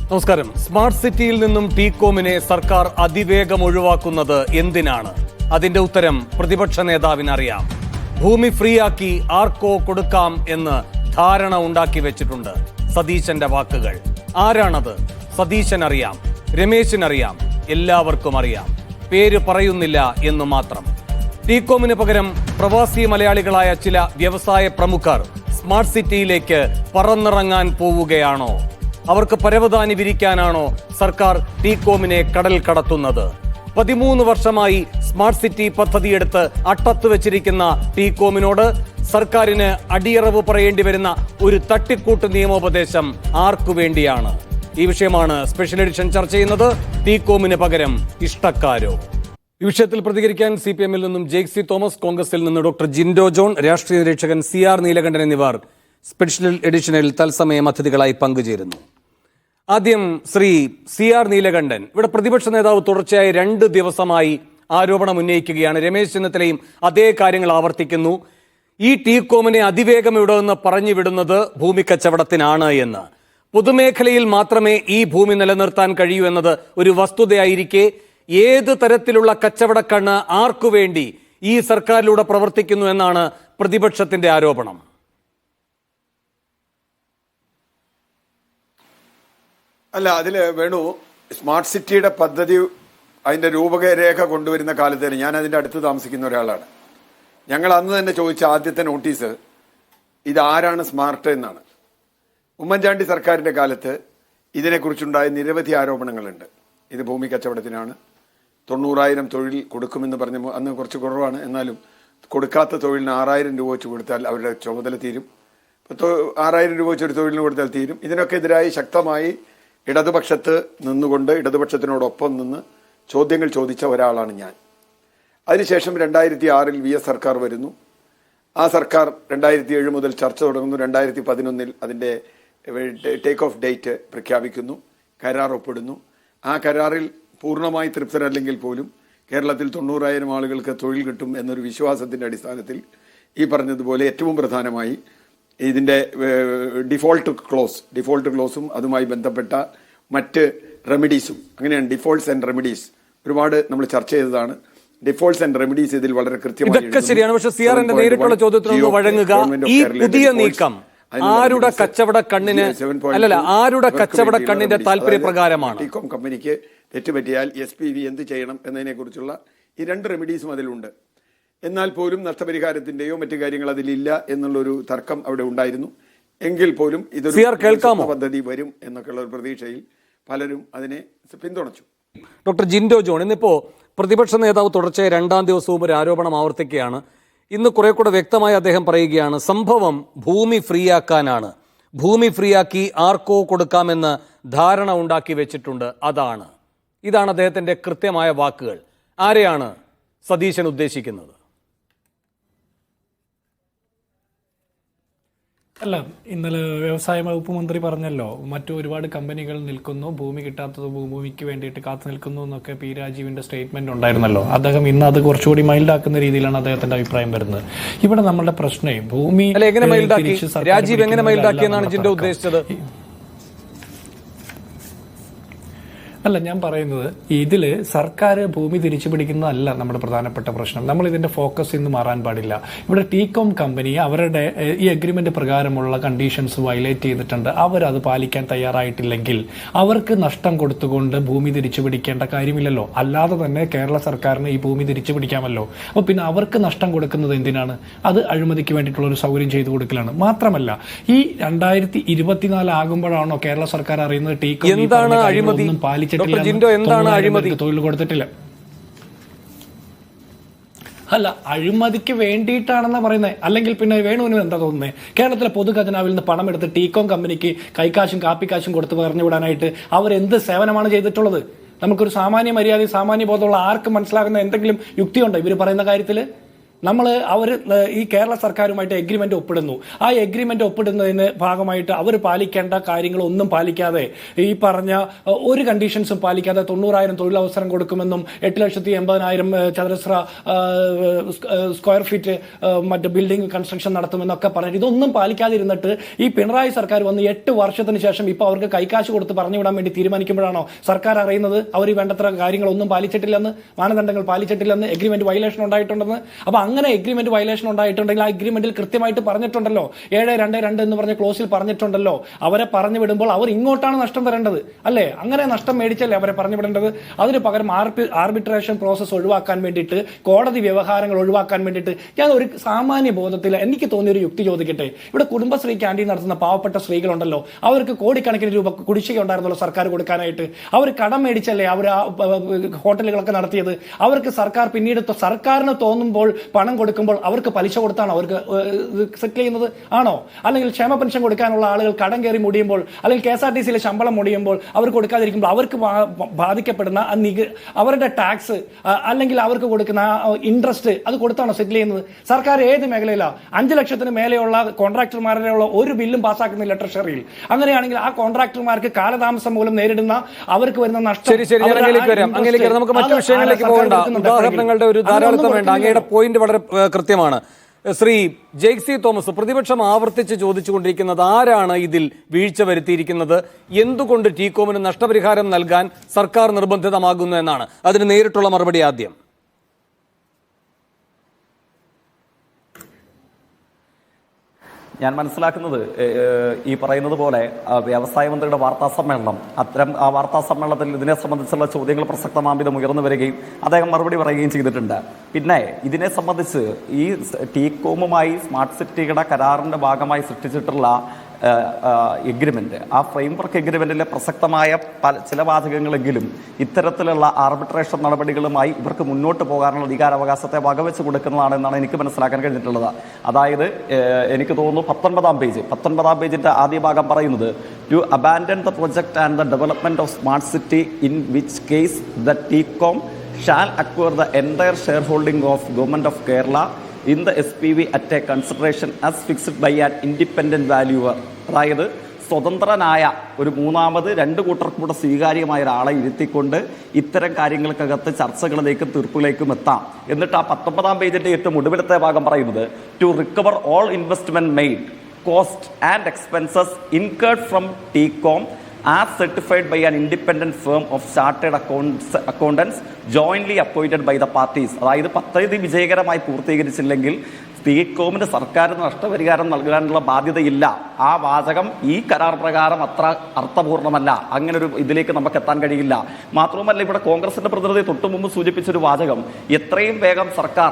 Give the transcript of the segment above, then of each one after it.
നമസ്കാരം. സ്മാർട്ട് സിറ്റിയിൽ നിന്നും ടീകോമിനെ സർക്കാർ അതിവേഗം ഒഴിവാക്കുന്നത് എന്തിനാണ്? അതിന്റെ ഉത്തരം പ്രതിപക്ഷ നേതാവിനറിയാം. ഭൂമി ഫ്രീയാക്കി ആർക്കോ കൊടുക്കാം എന്ന് ധാരണ ഉണ്ടാക്കി വെച്ചിട്ടുണ്ട്. സതീശന്റെ വാക്കുകൾ. ആരാണത്? സതീശൻ അറിയാം, രമേശിനറിയാം, എല്ലാവർക്കും അറിയാം. പേര് പറയുന്നില്ല എന്ന് മാത്രം. ടീകോമിന് പകരം പ്രവാസി മലയാളികളായ ചില വ്യവസായ പ്രമുഖർ സ്മാർട്ട് സിറ്റിയിലേക്ക് പറന്നിറങ്ങാൻ പോവുകയാണോ? അവർക്ക് പരവതാനി വിരിക്കാനാണോ സർക്കാർ ടീകോമിനെ കടൽ കടത്തുന്നത്? 13 വർഷമായി സ്മാർട്ട് സിറ്റി പദ്ധതിയെടുത്ത് അട്ടത്ത് വെച്ചിരിക്കുന്ന ടീകോമിനോട് സർക്കാരിന് അടിയറവ് പറയേണ്ടി വരുന്ന ഒരു തട്ടിക്കൂട്ട് നിയമോപദേശം ആർക്കു വേണ്ടിയാണ്? ഈ വിഷയമാണ് സ്പെഷ്യൽ എഡിഷൻ ചർച്ച ചെയ്യുന്നത്. ടീകോമിന് പകരം ഇഷ്ടക്കാരോ? ഈ വിഷയത്തിൽ പ്രതികരിക്കാൻ CPM-ൽ നിന്നും ജെയ്സി തോമസ്, കോൺഗ്രസിൽ നിന്ന് ഡോക്ടർ ജിൻഡോ ജോൺ, രാഷ്ട്രീയ നിരീക്ഷകൻ CR നീലകണ്ഠൻ എന്നിവർ സ്പെഷ്യൽ എഡിഷനിൽ തത്സമയം അതിഥികളായി പങ്കുചേരുന്നു. ആദ്യം ശ്രീ CR നീലകണ്ഠൻ. ഇവിടെ പ്രതിപക്ഷ നേതാവ് തുടർച്ചയായി 2 ദിവസമായി ആരോപണം ഉന്നയിക്കുകയാണ്. രമേശ് ചെന്നിത്തലയും അതേ കാര്യങ്ങൾ ആവർത്തിക്കുന്നു. ഈ ടീകോമിനെ അതിവേഗം ഇവിടെ നിന്ന് പറഞ്ഞു വിടുന്നത് ഭൂമി കച്ചവടത്തിനാണ് എന്ന്. പൊതുമേഖലയിൽ മാത്രമേ ഈ ഭൂമി നിലനിർത്താൻ കഴിയൂ എന്നത് ഒരു വസ്തുതയായിരിക്കെ ഏത് തരത്തിലുള്ള കച്ചവടക്കണ്ണ് ആർക്കു വേണ്ടി ഈ സർക്കാരിലൂടെ പ്രവർത്തിക്കുന്നു എന്നാണ് പ്രതിപക്ഷത്തിന്റെ ആരോപണം. അല്ല, അതില് വേണു, സ്മാർട്ട് സിറ്റിയുടെ പദ്ധതി അതിന്റെ രൂപരേഖ കൊണ്ടുവരുന്ന കാലത്ത് ഞാൻ അതിന്റെ അടുത്ത് താമസിക്കുന്ന ഒരാളാണ്. ഞങ്ങൾ അന്ന് തന്നെ ചോദിച്ച ആദ്യത്തെ നോട്ടീസ് ഇതാരാണ് സ്മാർട്ട് എന്നാണ്. ഉമ്മൻചാണ്ടി സർക്കാരിന്റെ കാലത്ത് ഇതിനെക്കുറിച്ചുണ്ടായ നിരവധി ആരോപണങ്ങളുണ്ട്. ഇത് ഭൂമി കച്ചവടത്തിനാണ്, 90,000 തൊഴിൽ കൊടുക്കുമെന്ന് പറഞ്ഞ അന്ന് കുറച്ച് കുറവാണ്, എന്നാലും കൊടുക്കാത്ത തൊഴിലിന് 6,000 രൂപ വെച്ച് കൊടുത്താൽ അവരുടെ ചുമതല തീരും, 6,000 രൂപ വെച്ച് ഒരു തൊഴിലിന് കൊടുത്താൽ തീരും. ഇതിനൊക്കെ എതിരായി ശക്തമായി ഇടതുപക്ഷത്ത് നിന്നുകൊണ്ട് ഇടതുപക്ഷത്തിനോടൊപ്പം നിന്ന് ചോദ്യങ്ങൾ ചോദിച്ച ഒരാളാണ് ഞാൻ. അതിനുശേഷം 2006-ൽ VS സർക്കാർ വരുന്നു. ആ സർക്കാർ 2007 മുതൽ ചർച്ച തുടങ്ങുന്നു. 2011-ൽ അതിൻ്റെ ടേക്ക് ഓഫ് ഡേറ്റ് പ്രഖ്യാപിക്കുന്നു, കരാർ ഒപ്പിടുന്നു. ആ കരാറിൽ പൂർണ്ണമായി തൃപ്തരല്ലെങ്കിൽ പോലും കേരളത്തിൽ 90,000 ആളുകൾക്ക് തൊഴിൽ കിട്ടും എന്നൊരു വിശ്വാസത്തിൻ്റെ അടിസ്ഥാനത്തിൽ ഈ പറഞ്ഞതുപോലെ ഏറ്റവും പ്രധാനമായി ഇതിൻ്റെ ഡിഫോൾട്ട് ക്ലോസും അതുമായി ബന്ധപ്പെട്ട മറ്റ് റെമഡീസും, അങ്ങനെയാണ് ഡിഫോൾട്ട്സ് ആൻഡ് റെമഡീസ് ഒരുപാട് നമ്മൾ ചർച്ച ചെയ്തതാണ്. ഡിഫോൾട്ട്സ് ആൻഡ് റെമഡീസ് ഇതിൽ വളരെ കൃത്യമായി ശരിയാണ്. പക്ഷേ CRന്റെ നേരിട്ടുള്ള ചോദ്യത്തിനൊന്ന് വഴങ്ങുക. ഈ പുതിയ നീക്കം ആരുടെ കച്ചവട കണ്ണിന് ആരുടെ കച്ചവട കണ്ണിന്റെ താല്പര്യപ്രകാരമാണ്? ടീകോം കമ്പനിക്ക് തെറ്റുപറ്റിയാൽ SPV എന്ത് ചെയ്യണം എന്നതിനെ കുറിച്ചുള്ള ഈ 2 റെമഡീസും അതിലുണ്ട്. എന്നാൽ പോലും നഷ്ടപരിഹാരത്തിന്റെയോ മറ്റു കാര്യങ്ങൾ അതിലില്ല എന്നുള്ളൊരു തർക്കം അവിടെ ഉണ്ടായിരുന്നു. എങ്കിൽ പോലും ഇതൊരു പദ്ധതി വരും എന്നൊക്കെയുള്ള ഒരു പ്രതീക്ഷയിൽ പലരും അതിനെ പിന്തുണച്ചു. ഡോക്ടർ ജിൻഡോ ജോൺ, ഇന്നിപ്പോ പ്രതിപക്ഷ നേതാവ് തുടർച്ചയായി 2ാം ദിവസവും ഒരു ആരോപണം ആവർത്തിക്കുകയാണ്. ഇന്ന് കുറെ കൂടെ വ്യക്തമായി അദ്ദേഹം പറയുകയാണ്, സംഭവം ഭൂമി ഫ്രീയാക്കാനാണ്. ഭൂമി ഫ്രീയാക്കി ആർക്കോ കൊടുക്കാമെന്ന് ധാരണ ഉണ്ടാക്കി വെച്ചിട്ടുണ്ട്. ഇതാണ് അദ്ദേഹത്തിന്റെ കൃത്യമായ വാക്കുകൾ. ആരെയാണ് സതീശൻ ഉദ്ദേശിക്കുന്നത്? അല്ല, ഇന്നലെ വ്യവസായ വകുപ്പ് മന്ത്രി പറഞ്ഞല്ലോ, മറ്റു ഒരുപാട് കമ്പനികൾ നിൽക്കുന്നു, ഭൂമി കിട്ടാത്തത് ഭൂമിക്ക് വേണ്ടിയിട്ട് കാത്തു നിൽക്കുന്നു എന്നൊക്കെ P. രാജീവിന്റെ സ്റ്റേറ്റ്മെന്റ് ഉണ്ടായിരുന്നല്ലോ. അദ്ദേഹം ഇന്ന് അത് കുറച്ചുകൂടി മൈൽഡാക്കുന്ന രീതിയിലാണ് അദ്ദേഹത്തിന്റെ അഭിപ്രായം വരുന്നത്. ഇവിടെ നമ്മുടെ പ്രശ്നം ഭൂമി രാജീവ് എങ്ങനെ മൈൽഡാക്കിയെന്നാണ് ജിൻഡോ ഉദ്ദേശിച്ചത്? അല്ല, ഞാൻ പറയുന്നത് ഇതിൽ സർക്കാർ ഭൂമി തിരിച്ചു പിടിക്കുന്നതല്ല നമ്മുടെ പ്രധാനപ്പെട്ട പ്രശ്നം. നമ്മൾ ഇതിന്റെ ഫോക്കസ് ഇന്ന് മാറാൻ പാടില്ല. ഇവിടെ ടീകോം കമ്പനി അവരുടെ ഈ അഗ്രിമെന്റ് പ്രകാരമുള്ള കണ്ടീഷൻസ് വയലേറ്റ് ചെയ്തിട്ടുണ്ട്. അവരത് പാലിക്കാൻ തയ്യാറായിട്ടില്ലെങ്കിൽ അവർക്ക് നഷ്ടം കൊടുത്തുകൊണ്ട് ഭൂമി തിരിച്ചു പിടിക്കേണ്ട കാര്യമില്ലല്ലോ. അല്ലാതെ തന്നെ കേരള സർക്കാരിന് ഈ ഭൂമി തിരിച്ചു പിടിക്കാമല്ലോ. അപ്പോൾ പിന്നെ അവർക്ക് നഷ്ടം കൊടുക്കുന്നത് എന്തിനാണ്? അത് അഴിമതിക്ക് വേണ്ടിയിട്ടുള്ള ഒരു സൗകര്യം ചെയ്തു കൊടുക്കലാണ്. മാത്രമല്ല, ഈ 2024 ആകുമ്പോഴാണോ കേരള സർക്കാർ അറിയുന്നത് ടീകോം ഒന്നും പാലിച്ചിട്ടില്ല, തൊഴിൽ കൊടുത്തിട്ടില്ല? അല്ല, അഴിമതിക്ക് വേണ്ടിയിട്ടാണെന്നാ പറയുന്നത്. അല്ലെങ്കിൽ പിന്നെ വേണുവിന് എന്താ തോന്നുന്നത്? കേരളത്തിലെ പൊതുഖജനാവിൽ നിന്ന് പണം എടുത്ത് ടീകോം കമ്പനിക്ക് കൈക്കാശും കാപ്പിക്കാശും കൊടുത്ത് പറഞ്ഞു വിടാനായിട്ട് അവരെന്ത് സേവനമാണ് ചെയ്തിട്ടുള്ളത്? നമുക്കൊരു സാമാന്യ മര്യാദയും സാമാന്യ ബോധമുള്ള ആർക്കും മനസ്സിലാകുന്ന എന്തെങ്കിലും യുക്തിയുണ്ടോ ഇവർ പറയുന്ന കാര്യത്തിൽ? അവർ ഈ കേരള സർക്കാരുമായിട്ട് എഗ്രിമെന്റ് ഒപ്പിടുന്നു. ആ എഗ്രിമെന്റ് ഒപ്പിടുന്നതിന് ഭാഗമായിട്ട് അവർ പാലിക്കേണ്ട കാര്യങ്ങളൊന്നും പാലിക്കാതെ, ഈ പറഞ്ഞ ഒരു കണ്ടീഷൻസും പാലിക്കാതെ 90,000 തൊഴിലവസരം കൊടുക്കുമെന്നും 8,80,000 ചതുരശ്ര സ്ക്വയർ ഫീറ്റ് മറ്റ് ബിൽഡിംഗ് കൺസ്ട്രക്ഷൻ നടത്തുമെന്നൊക്കെ പറഞ്ഞിട്ട് ഇതൊന്നും പാലിക്കാതിരുന്നിട്ട് ഈ പിണറായി സർക്കാർ വന്ന് 8 വർഷത്തിന് ശേഷം ഇപ്പൊ അവർക്ക് കൈക്കാശ് കൊടുത്ത് പറഞ്ഞുവിടാൻ വേണ്ടി തീരുമാനിക്കുമ്പോഴാണോ സർക്കാർ അറിയുന്നത് അവർ വേണ്ടത്ര കാര്യങ്ങളൊന്നും പാലിച്ചിട്ടില്ലെന്ന്, മാനദണ്ഡങ്ങൾ പാലിച്ചിട്ടില്ലെന്ന്, എഗ്രിമെന്റ് വയലേഷൻ ഉണ്ടായിട്ടുണ്ടെന്ന്? അപ്പൊ അങ്ങനെ എഗ്രിമെന്റ് വയലേഷൻ ഉണ്ടായിട്ടുണ്ടെങ്കിൽ ആ എഗ്രിമെന്റിൽ കൃത്യമായിട്ട് പറഞ്ഞിട്ടുണ്ടല്ലോ, 722 എന്ന് പറഞ്ഞ ക്ലോസിൽ പറഞ്ഞിട്ടുണ്ടല്ലോ, അവരെ പറഞ്ഞു വിടുമ്പോൾ അവർ ഇങ്ങോട്ടാണ് നഷ്ടം തരേണ്ടത് അല്ലേ? അങ്ങനെ നഷ്ടം മേടിച്ചല്ലേ അവരെ പറഞ്ഞു വിടേണ്ടത്? അതിന് പകരം ആർബിട്രേഷൻ പ്രോസസ് ഒഴിവാക്കാൻ വേണ്ടിയിട്ട്, കോടതി വ്യവഹാരങ്ങൾ ഒഴിവാക്കാൻ വേണ്ടിയിട്ട് ഞാൻ ഒരു സാമാന്യ ബോധത്തിൽ എനിക്ക് തോന്നിയൊരു യുക്തി ചോദിക്കട്ടെ. ഇവിടെ കുടുംബശ്രീ ക്യാൻറ്റീൻ നടത്തുന്ന പാവപ്പെട്ട സ്ത്രീകളുണ്ടല്ലോ, അവർക്ക് കോടിക്കണക്കിന് രൂപ കുടിശ്ശിക ഉണ്ടായിരുന്നല്ലോ സർക്കാർ കൊടുക്കാനായിട്ട്. അവർ കടം മേടിച്ചല്ലേ അവർ ആ ഹോട്ടലുകളൊക്കെ നടത്തിയത്? അവർക്ക് സർക്കാർ പിന്നീട് സർക്കാരിന് തോന്നുമ്പോൾ പണം കൊടുക്കുമ്പോൾ അവർക്ക് പലിശ കൊടുത്താണോ അവർക്ക് സെറ്റിൽ ചെയ്യുന്നത്? ആണോ? അല്ലെങ്കിൽ ക്ഷേമ പെൻഷൻ കൊടുക്കാനുള്ള ആളുകൾ കടം കയറി മുടിയുമ്പോൾ, അല്ലെങ്കിൽ KSRTCയിലെ ശമ്പളം മുടിയുമ്പോൾ അവർ കൊടുക്കാതിരിക്കുമ്പോൾ അവർക്ക് ബാധിക്കപ്പെടുന്ന അവരുടെ ടാക്സ് അല്ലെങ്കിൽ അവർക്ക് കൊടുക്കുന്ന ഇൻട്രസ്റ്റ് അത് കൊടുത്താണോ സെറ്റിൽ ചെയ്യുന്നത്? സർക്കാർ ഏത് മേഖലയിലാണ് 5 ലക്ഷത്തിന് മേലെയുള്ള കോൺട്രാക്ടർമാരുടെ ഒരു ബില്ലും പാസ്സാക്കുന്നില്ല ട്രഷറിയിൽ. അങ്ങനെയാണെങ്കിൽ ആ കോൺട്രാക്ടർമാർക്ക് കാലതാമസം മൂലം നേരിടുന്ന അവർക്ക് വരുന്ന നഷ്ടം. നമുക്ക് മറ്റു വിഷയങ്ങളിലേക്ക് പോകേണ്ട, ഉദാഹരണങ്ങളുടെ ഒരു ധാരാളിത്തം വേണ്ട. അങ്ങയുടെ പോയിന്റ് വളരെ കൃത്യമാണ്. ശ്രീ ജെയ്സി തോമസ്, പ്രതിപക്ഷം ആവർത്തിച്ച് ചോദിച്ചുകൊണ്ടിരിക്കുന്നത് ആരാണ് ഇതിൽ വീഴ്ച വരുത്തിയിരിക്കുന്നത്, എന്തുകൊണ്ട് ടീകോമിന് നഷ്ടപരിഹാരം നൽകാൻ സർക്കാർ നിർബന്ധിതമാകുന്നു എന്നാണ്. അതിന് നേരിട്ടുള്ള മറുപടി ആദ്യം. ഞാൻ മനസ്സിലാക്കുന്നത് ഈ പറയുന്നത് പോലെ വ്യവസായ മന്ത്രിയുടെ വാർത്താ സമ്മേളനം, അത്തരം ആ വാർത്താ സമ്മേളനത്തിൽ ഇതിനെ സംബന്ധിച്ചുള്ള ചോദ്യങ്ങൾ പ്രസക്തമാംവിധം ഉയർന്നു വരികയും അദ്ദേഹം മറുപടി പറയുകയും ചെയ്തിട്ടുണ്ട്. പിന്നെ ഇതിനെ സംബന്ധിച്ച് ഈ ടീകോമുമായി സ്മാർട്ട് സിറ്റിയുടെ കരാറിന്റെ ഭാഗമായി സൃഷ്ടിച്ചിട്ടുള്ള എഗ്രിമെന്റ്, ആ ഫ്രെയിംവർക്ക് എഗ്രിമെന്റിലെ പ്രസക്തമായ ചില വാചകങ്ങളെങ്കിലും ഇത്തരത്തിലുള്ള ആർബിട്രേഷൻ നടപടികളുമായി ഇവർക്ക് മുന്നോട്ട് പോകാനുള്ള അധികാരാവകാശത്തെ വകവെച്ച് കൊടുക്കുന്നതാണെന്നാണ് എനിക്ക് മനസ്സിലാക്കാൻ കഴിഞ്ഞിട്ടുള്ളത്. അതായത് എനിക്ക് തോന്നുന്നു 19-ാം പേജിന്റെ ആദ്യ ഭാഗം പറയുന്നത്, to abandon the project and the development of smart city in which case the TECOM shall acquire the entire shareholding of government of Kerala in the SPV at a consideration as fixed by an independent valuer. അതായത് സ്വതന്ത്രനായ ഒരു മൂന്നാമത് 2 കൂട്ടർക്കും കൂടെ സ്വീകാര്യമായ ഒരാളെ ഇരുത്തിക്കൊണ്ട് ഇത്തരം കാര്യങ്ങൾക്കകത്ത് ചർച്ചകളിലേക്കും തീർപ്പിലേക്കും എത്താം. എന്നിട്ട് ആ 19-ാം പേജിന്റെ ഏറ്റവും ഒടുവിലത്തെ ഭാഗം പറയുന്നത്, to recover all investment made, cost and expenses incurred from TECOM as certified by an independent firm of chartered accountants jointly appointed by the parties. അതായത് പദ്ധതി വിജയകരമായി പൂർത്തീകരിച്ചില്ലെങ്കിൽ ടീകോമിന് സർക്കാരിന് നഷ്ടപരിഹാരം നൽകാനുള്ള ബാധ്യതയില്ല. ആ വാചകം ഈ കരാർ പ്രകാരം അത്ര അർത്ഥപൂർണ്ണമല്ല. അങ്ങനെ ഒരു ഇതിലേക്ക് നമുക്ക് എത്താൻ കഴിയില്ല. മാത്രവുമല്ല, ഇവിടെ കോൺഗ്രസിന്റെ പ്രതിനിധി തൊട്ടു മുമ്പ് സൂചിപ്പിച്ചൊരു വാചകം, എത്രയും വേഗം സർക്കാർ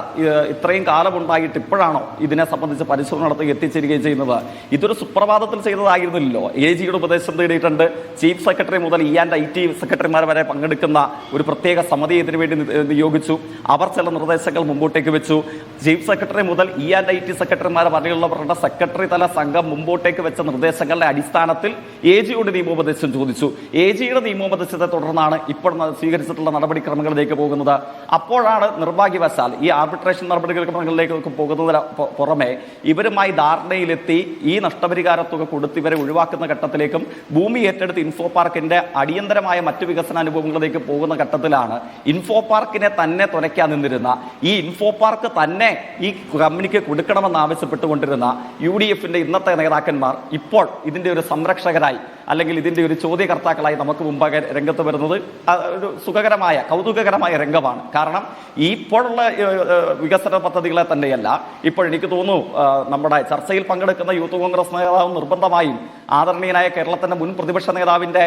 ഇത്രയും കാലമുണ്ടായിട്ട് ഇപ്പോഴാണോ ഇതിനെ സംബന്ധിച്ച് പരിശോധന നടത്തി എത്തിച്ചേരുകയും ചെയ്യുന്നത്? ഇതൊരു സുപ്രഭാതത്തിൽ ചെയ്തതായിരുന്നില്ലല്ലോ. AGയുടെ ഉപദേശം തേടിയിട്ടുണ്ട്. ചീഫ് സെക്രട്ടറി മുതൽ E&IT സെക്രട്ടറിമാർ വരെ പങ്കെടുക്കുന്ന ഒരു പ്രത്യേക സമിതി ഇതിനു വേണ്ടി നിയോഗിച്ചു. അവർ ചില നിർദ്ദേശങ്ങൾ മുമ്പോട്ടേക്ക് വെച്ചു. ചീഫ് സെക്രട്ടറി മുതൽ E&IT സെക്രട്ടറിമാരെ വരെയുള്ളവരുടെ സെക്രട്ടറി തല സംഘം മുമ്പോട്ടേക്ക് വെച്ച നിർദ്ദേശങ്ങളുടെ അടിസ്ഥാനത്തിൽ AGയുടെ നിയമോപദേശം ചോദിച്ചു. AGയുടെ നിയമോപദേശത്തെ തുടർന്നാണ് ഇപ്പോൾ സ്വീകരിച്ചിട്ടുള്ള നടപടിക്രമങ്ങളിലേക്ക് പോകുന്നത്. അപ്പോഴാണ് നിർഭാഗ്യവശാൽ ഈ ആർബിട്രേഷൻ നടപടിക്രമങ്ങളിലേക്ക് പോകുന്നതിന് പുറമെ ഇവരുമായി ധാരണയിലെത്തി ഈ നഷ്ടപരിഹാര തുക കൊടുത്ത് ഇവരെ ഒഴിവാക്കുന്ന ഘട്ടത്തിലേക്കും ഭൂമി ഏറ്റെടുത്ത് ഇൻഫോ പാർക്കിന്റെ അടിയന്തരമായ മറ്റു വികസന അനുഭവങ്ങളിലേക്ക് പോകുന്ന ഘട്ടത്തിലാണ് ഇൻഫോ പാർക്കിനെ തന്നെ തുലയ്ക്കാൻ നിന്നിരുന്ന, ഈ ഇൻഫോ പാർക്ക് തന്നെ ഈ കമ്പനിക്ക് കൊടുക്കണമെന്ന് ആവശ്യപ്പെട്ടുകൊണ്ടിരുന്ന UDFന്റെ ഇന്നത്തെ നേതാക്കന്മാർ ഇപ്പോൾ ഇതിന്റെ ഒരു സംരക്ഷകരായി അല്ലെങ്കിൽ ഇതിന്റെ ഒരു ചോദ്യകർത്താക്കളായി നമുക്ക് മുമ്പാകെ രംഗത്ത് വരുന്നത് ഒരു സുഖകരമായ കൗതുകകരമായ രംഗമാണ്. കാരണം ഈ ഇപ്പോഴുള്ള വികസന പദ്ധതികളെ തന്നെയല്ല, ഇപ്പോൾ എനിക്ക് തോന്നുന്നു നമ്മുടെ ചർച്ചയിൽ പങ്കെടുക്കുന്ന യൂത്ത് കോൺഗ്രസ് നേതാവ് നിർബന്ധമായും ആദരണീയനായ കേരളത്തിന്റെ മുൻ പ്രതിപക്ഷ നേതാവിന്റെ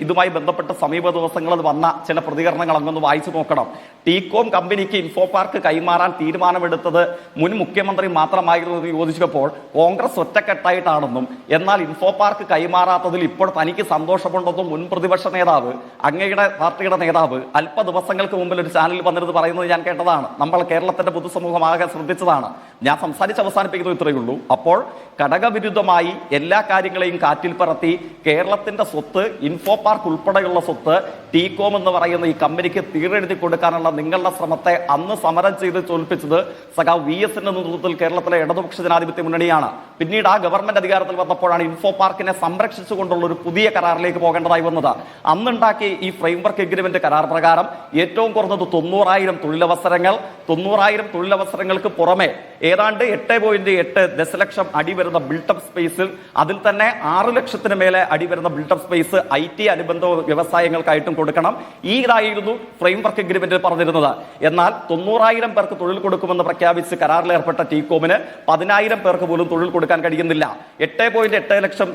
ഇതുമായി ബന്ധപ്പെട്ട് സമീപ ദിവസങ്ങളിൽ വന്ന ചില പ്രതികരണങ്ങൾ അങ്ങൊന്ന് വായിച്ചു നോക്കണം. ടീകോം കമ്പനിക്ക് ഇൻഫോ പാർക്ക് കൈമാറാൻ തീരുമാനമെടുത്തത് മുൻ മുഖ്യമന്ത്രി മുഖ്യമന്ത്രി മാത്രമായിരുന്നു എന്ന് ചോദിച്ചപ്പോൾ കോൺഗ്രസ് ഒറ്റക്കെട്ടായിട്ടാണെന്നും എന്നാൽ ഇൻഫോ പാർക്ക് കൈമാറാത്തതിൽ ഇപ്പോൾ തനിക്ക് സന്തോഷമുണ്ടെന്നും മുൻ പ്രതിപക്ഷ നേതാവ് അങ്ങയുടെ പാർട്ടിയുടെ നേതാവ് അല്പ ദിവസങ്ങൾക്ക് മുമ്പിൽ ഒരു ചാനലിൽ വന്നിരുന്ന് പറയുന്നത് ഞാൻ കേട്ടതാണ്. നമ്മൾ കേരളത്തിന്റെ പൊതുസമൂഹമാകെ ശ്രദ്ധിച്ചതാണ്. ഞാൻ സംസാരിച്ച് അവസാനിപ്പിക്കുന്നത് ഇത്രയേ ഉള്ളൂ. അപ്പോൾ ഘടകവിരുദ്ധമായി എല്ലാ കാര്യങ്ങളെയും കാറ്റിൽ പറത്തി കേരളത്തിന്റെ സ്വത്ത്, ഇൻഫോ പാർക്ക് ഉൾപ്പെടെയുള്ള സ്വത്ത് ടീകോം എന്ന് പറയുന്ന ഈ കമ്പനിക്ക് തീരെഴുതി കൊടുക്കാനുള്ള നിങ്ങളുടെ ശ്രമത്തെ അന്ന് സമരം ചെയ്ത് തോൽപ്പിച്ചത് സഖാവ് VSന്റെ നേതൃത്വത്തിൽ കേരളത്തിലെ ഇടതുപക്ഷ ജനാധിപത്യ മുന്നണിയാണ്. പിന്നീട് ആ ഗവൺമെന്റ് അധികാരത്തിൽ വന്നപ്പോഴാണ് ഇൻഫോ പാർക്കിനെ സംരക്ഷിച്ചുകൊണ്ടുള്ള ഒരു പുതിയ കരാറിലേക്ക് പോകേണ്ടതായി വന്നത്. അന്നുണ്ടാക്കിയ ഈ ഫ്രെയിംവർക്ക് എഗ്രിമെന്റ് കരാർ പ്രകാരം ഏറ്റവും കുറഞ്ഞത് 90,000 തൊഴിലവസരങ്ങൾ, 90,000 തൊഴിലവസരങ്ങൾക്ക് പുറമെ ഏതാണ്ട് 8.8 ദശലക്ഷം അടി വരുന്ന ബിൽട്ടപ്പ് സ്പേസിൽ, അതിൽ തന്നെ 6 ലക്ഷത്തിന് മേലെ അടി വരുന്ന ബിൽട്ടപ്പ് സ്പേസ് IT അനുബന്ധ വ്യവസായങ്ങൾക്കായിട്ടും കൊടുക്കണം. ഈ ഇതായിരുന്നു ഫ്രെയിംവർക്ക് എഗ്രിമെന്റിൽ പറഞ്ഞിരുന്നത്. എന്നാൽ 90,000 പേർക്ക് തൊഴിൽ കൊടുക്കുമെന്ന് പ്രഖ്യാപിച്ച് കരാറിലേർപ്പെട്ട ടീകോമിന് 10,000 പേർക്ക് പോലും തൊഴിൽ കൊടുക്കാൻ കഴിയുന്നില്ല. 8.8 ലക്ഷം